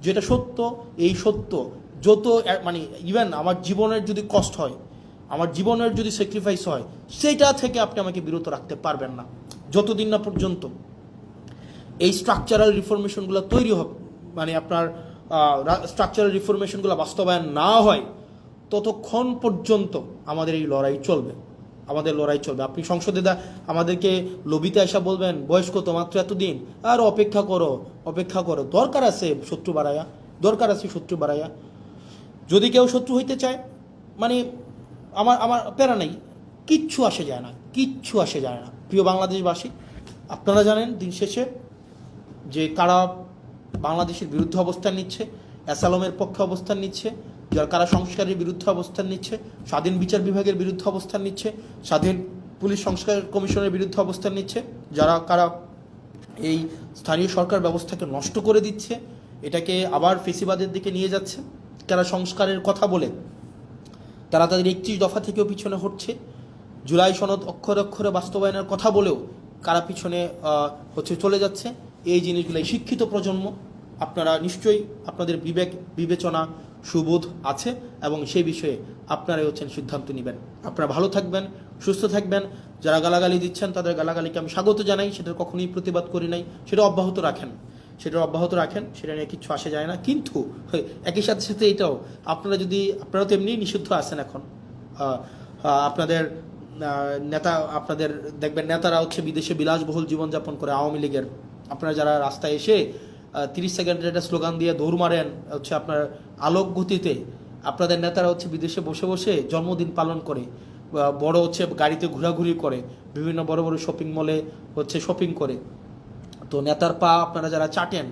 যেটা সত্য, এই সত্য, যত মানে ইভেন আমার জীবনের যদি কষ্ট হয়, আমার জীবনের যদি স্যাক্রিফাইস হয়, সেইটা থেকে আপনি আমাকে বিরত রাখতে পারবেন না, যতদিন না পর্যন্ত এই স্ট্রাকচারাল রিফরমেশনগুলো তৈরি হবে, মানে আপনার স্ট্রাকচারাল রিফরমেশনগুলো বাস্তবায়ন না হয়, ততক্ষণ পর্যন্ত আমাদের এই লড়াই চলবে, আমাদের লড়াই চলবে। আপনি সংসদে আমাদেরকে লবিতে আসা বলবেন বয়স কত, মাত্র এতদিন, আর অপেক্ষা করো, অপেক্ষা করো, দরকার আছে শত্রু বাড়াইয়া, দরকার আছে শত্রু বাড়াইয়া। যদি কেউ শত্রু হইতে চায়, মানে আমার আমার প্যারা নেই, কিচ্ছু আসে যায় না, কিচ্ছু আসে যায় না। প্রিয় বাংলাদেশবাসী, আপনারা জানেন দিন শেষে যে কারা বাংলাদেশের বিরুদ্ধে অবস্থান নিচ্ছে, অ্যাসালমের পক্ষে অবস্থান নিচ্ছে, যারা কারা সংস্কারের বিরুদ্ধে অবস্থান নিচ্ছে, স্বাধীন বিচার বিভাগের বিরুদ্ধে অবস্থান নিচ্ছে, স্বাধীন পুলিশ সংস্কার কমিশনের বিরুদ্ধে অবস্থান নিচ্ছে, যারা কারা এই স্থানীয় সরকার ব্যবস্থাকে নষ্ট করে দিচ্ছে, এটাকে আবার ফেসিবাদের দিকে নিয়ে যাচ্ছে, কারা সংস্কারের কথা বলে তারা তাদের 31 দফা থেকেও পিছনে হটছে, জুলাই সনদ অক্ষরে অক্ষরে বাস্তবায়নের কথা বলেও কারা পিছনে হচ্ছে চলে যাচ্ছে। এই জিনিসগুলাই শিক্ষিত প্রজন্ম, আপনারা নিশ্চয়ই আপনাদের বিবেক বিবেচনা সুবোধ আছে এবং সেই বিষয়ে আপনারাই হচ্ছেন সিদ্ধান্ত নেবেন। আপনারা ভালো থাকবেন, সুস্থ থাকবেন। যারা গালাগালি দিচ্ছেন তাদের গালাগালিকে আমি স্বাগত জানাই, সেটার কখনোই প্রতিবাদ করি নাই, সেটা অব্যাহত রাখেন, সেটা নিয়ে কিচ্ছু আসে যায় না। কিন্তু একই সাথে সাথে এটাও আপনারা তো এমনি নিষিদ্ধ আছেন এখন, আপনাদের নেতা, আপনাদের দেখবেন নেতারা হচ্ছে বিদেশে বিলাসবহুল জীবনযাপন করে আওয়ামী লীগের। আপনারা যারা রাস্তায় এসে 30 সেকেন্ডের একটা স্লোগান দিয়ে দৌড় মারেন হচ্ছে আপনার আলোক গতিতে, আপনাদের নেতারা হচ্ছে বিদেশে বসে বসে জন্মদিন পালন করে, বড় হচ্ছে গাড়িতে ঘোরাঘুরি করে, বিভিন্ন বড় বড় শপিং মলে হচ্ছে শপিং করে। তো নেতার পা আপনারা যারা চাটেন,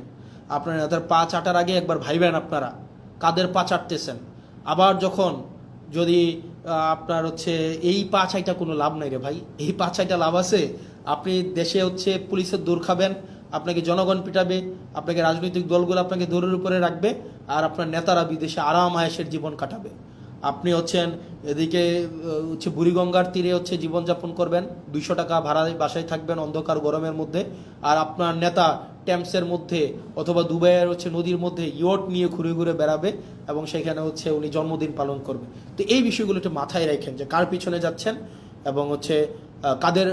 আপনার নেতার পা চাটার আগে একবার ভাইবেন আপনারা কাদের পা চাটতেছেন। আবার যখন যদি আপনার হচ্ছে এই পা চাইটা কোনো লাভ নাই রে ভাই, এই পা চাইটা লাভ আছে। আপনি দেশে হচ্ছে পুলিশের দৌড় খাবেন, আপনাকে জনগণ পিটাবে, আপনাকে রাজনৈতিক দলগুলো আপনাকে দৌড়ের উপরে রাখবে, আর আপনার নেতারা বিদেশে আরাম আয়েশের জীবন কাটাবে। আপনি হচ্ছেন এদিকে হচ্ছে বুড়িগঙ্গার তীরে হচ্ছে জীবনযাপন করবেন, 200 টাকা ভাড়ায় বাসায় থাকবেন অন্ধকার গরমের মধ্যে, আর আপনার নেতা ট্যাম্পসের মধ্যে অথবা দুবাইয়ের হচ্ছে নদীর মধ্যে ইয়ট নিয়ে ঘুরে ঘুরে বেড়াবে এবং সেখানে হচ্ছে উনি জন্মদিন পালন করবে। তো এই বিষয়গুলো একটু মাথায় রাখেন যে কার পিছনে যাচ্ছেন এবং হচ্ছে কাদের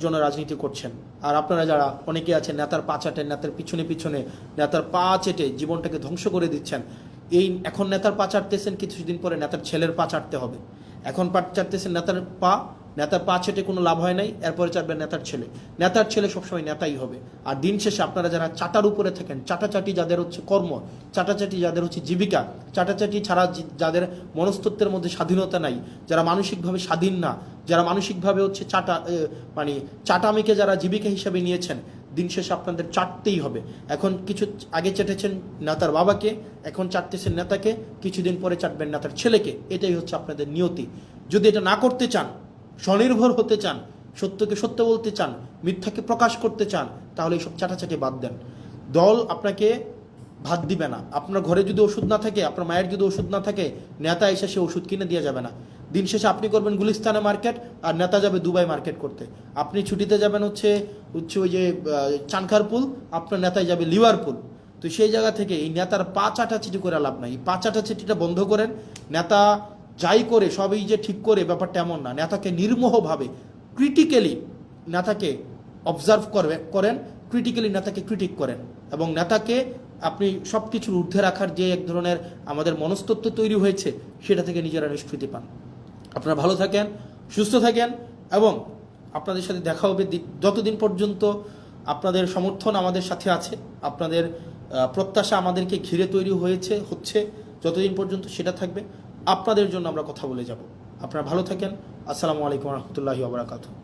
জন্য রাজনীতি করছেন। আর আপনারা যারা অনেকে আছেন নেতার পা চাটেন, নেতার পিছনে পিছনে নেতার পা চেটে জীবনটাকে ধ্বংস করে দিচ্ছেন, এই এখন নেতার পা চাটতেছেন, কিছুদিন পরে নেতার ছেলের পা চাটতে হবে, এখন চাটতেছেন নেতার পা, নেতার পা চেটে কোনো লাভ হয় নাই, এরপরে চাটবেন নেতার ছেলে। নেতার ছেলে সবসময় নেতাই হবে। আর দিন শেষে আপনারা যারা চাটার উপরে থাকেন, চাটাচাটি যাদের হচ্ছে কর্ম, চাটাচাটি যাদের হচ্ছে জীবিকা, চাটাচাটি ছাড়া যাদের মনস্তত্ত্বের মধ্যে স্বাধীনতা নাই, যারা মানসিকভাবে স্বাধীন না, যারা মানসিকভাবে হচ্ছে মানে চাটামিকে যারা জীবিকা হিসাবে নিয়েছেন, দিন শেষে আপনাদের চাটতেই হবে। এখন কিছু আগে চেটেছেন নেতার বাবাকে, এখন চাটতেছেন নেতাকে, কিছুদিন পরে চাটবেন নেতার ছেলেকে। এটাই হচ্ছে আপনাদের নিয়তি। যদি এটা না করতে চান, স্বনির্ভর হতে চান, সত্যকে সত্য বলতে চান, মিথ্যাকে প্রকাশ করতে চান, তাহলে এইসব চাটাচাটি বাদ দেন। দল আপনাকে ভাত দিবে না। আপনার ঘরে যদি ওষুধ না থাকে, আপনার মায়ের যদি ওষুধ না থাকে, নেতা এসে সে ওষুধ কিনে দিয়ে যাবে না। দিন শেষে আপনি করবেন গুলিস্তানে মার্কেট, আর নেতা যাবে দুবাই মার্কেট করতে। আপনি ছুটিতে যাবেন হচ্ছে ওই যে চানখারপুল, আপনার নেতায় যাবে লিভারপুল। তো সেই জায়গা থেকে এই নেতার পা চাটাচিটি করে লাভ নাই। এই পা চাটাচিটিটা বন্ধ করেন। নেতা যাই করে সবই যে ঠিক করে, ব্যাপারটা এমন না। নেতাকে নির্মোহভাবে ক্রিটিক্যালি নেতাকে অবজার্ভ করেন, ক্রিটিক্যালি নেতাকে ক্রিটিক করেন, এবং নেতাকে আপনি সব কিছুর ঊর্ধ্বে রাখার যে এক ধরনের আমাদের মনস্তত্ত্ব তৈরি হয়েছে, সেটা থেকে নিজেরা নিষ্কৃতি পান। আপনারা ভালো থাকেন, সুস্থ থাকেন, এবং আপনাদের সাথে দেখা হবে যতদিন পর্যন্ত আপনাদের সমর্থন আমাদের সাথে আছে, আপনাদের প্রত্যাশা আমাদেরকে ঘিরে তৈরি হচ্ছে, যতদিন পর্যন্ত সেটা থাকবে, আপনাদের জন্য আমরা কথা বলে যাব। আপনারা ভালো থাকেন। আসসালামু আলাইকুম রহমতুল্লাহি ওয়া বারাকাতুহু।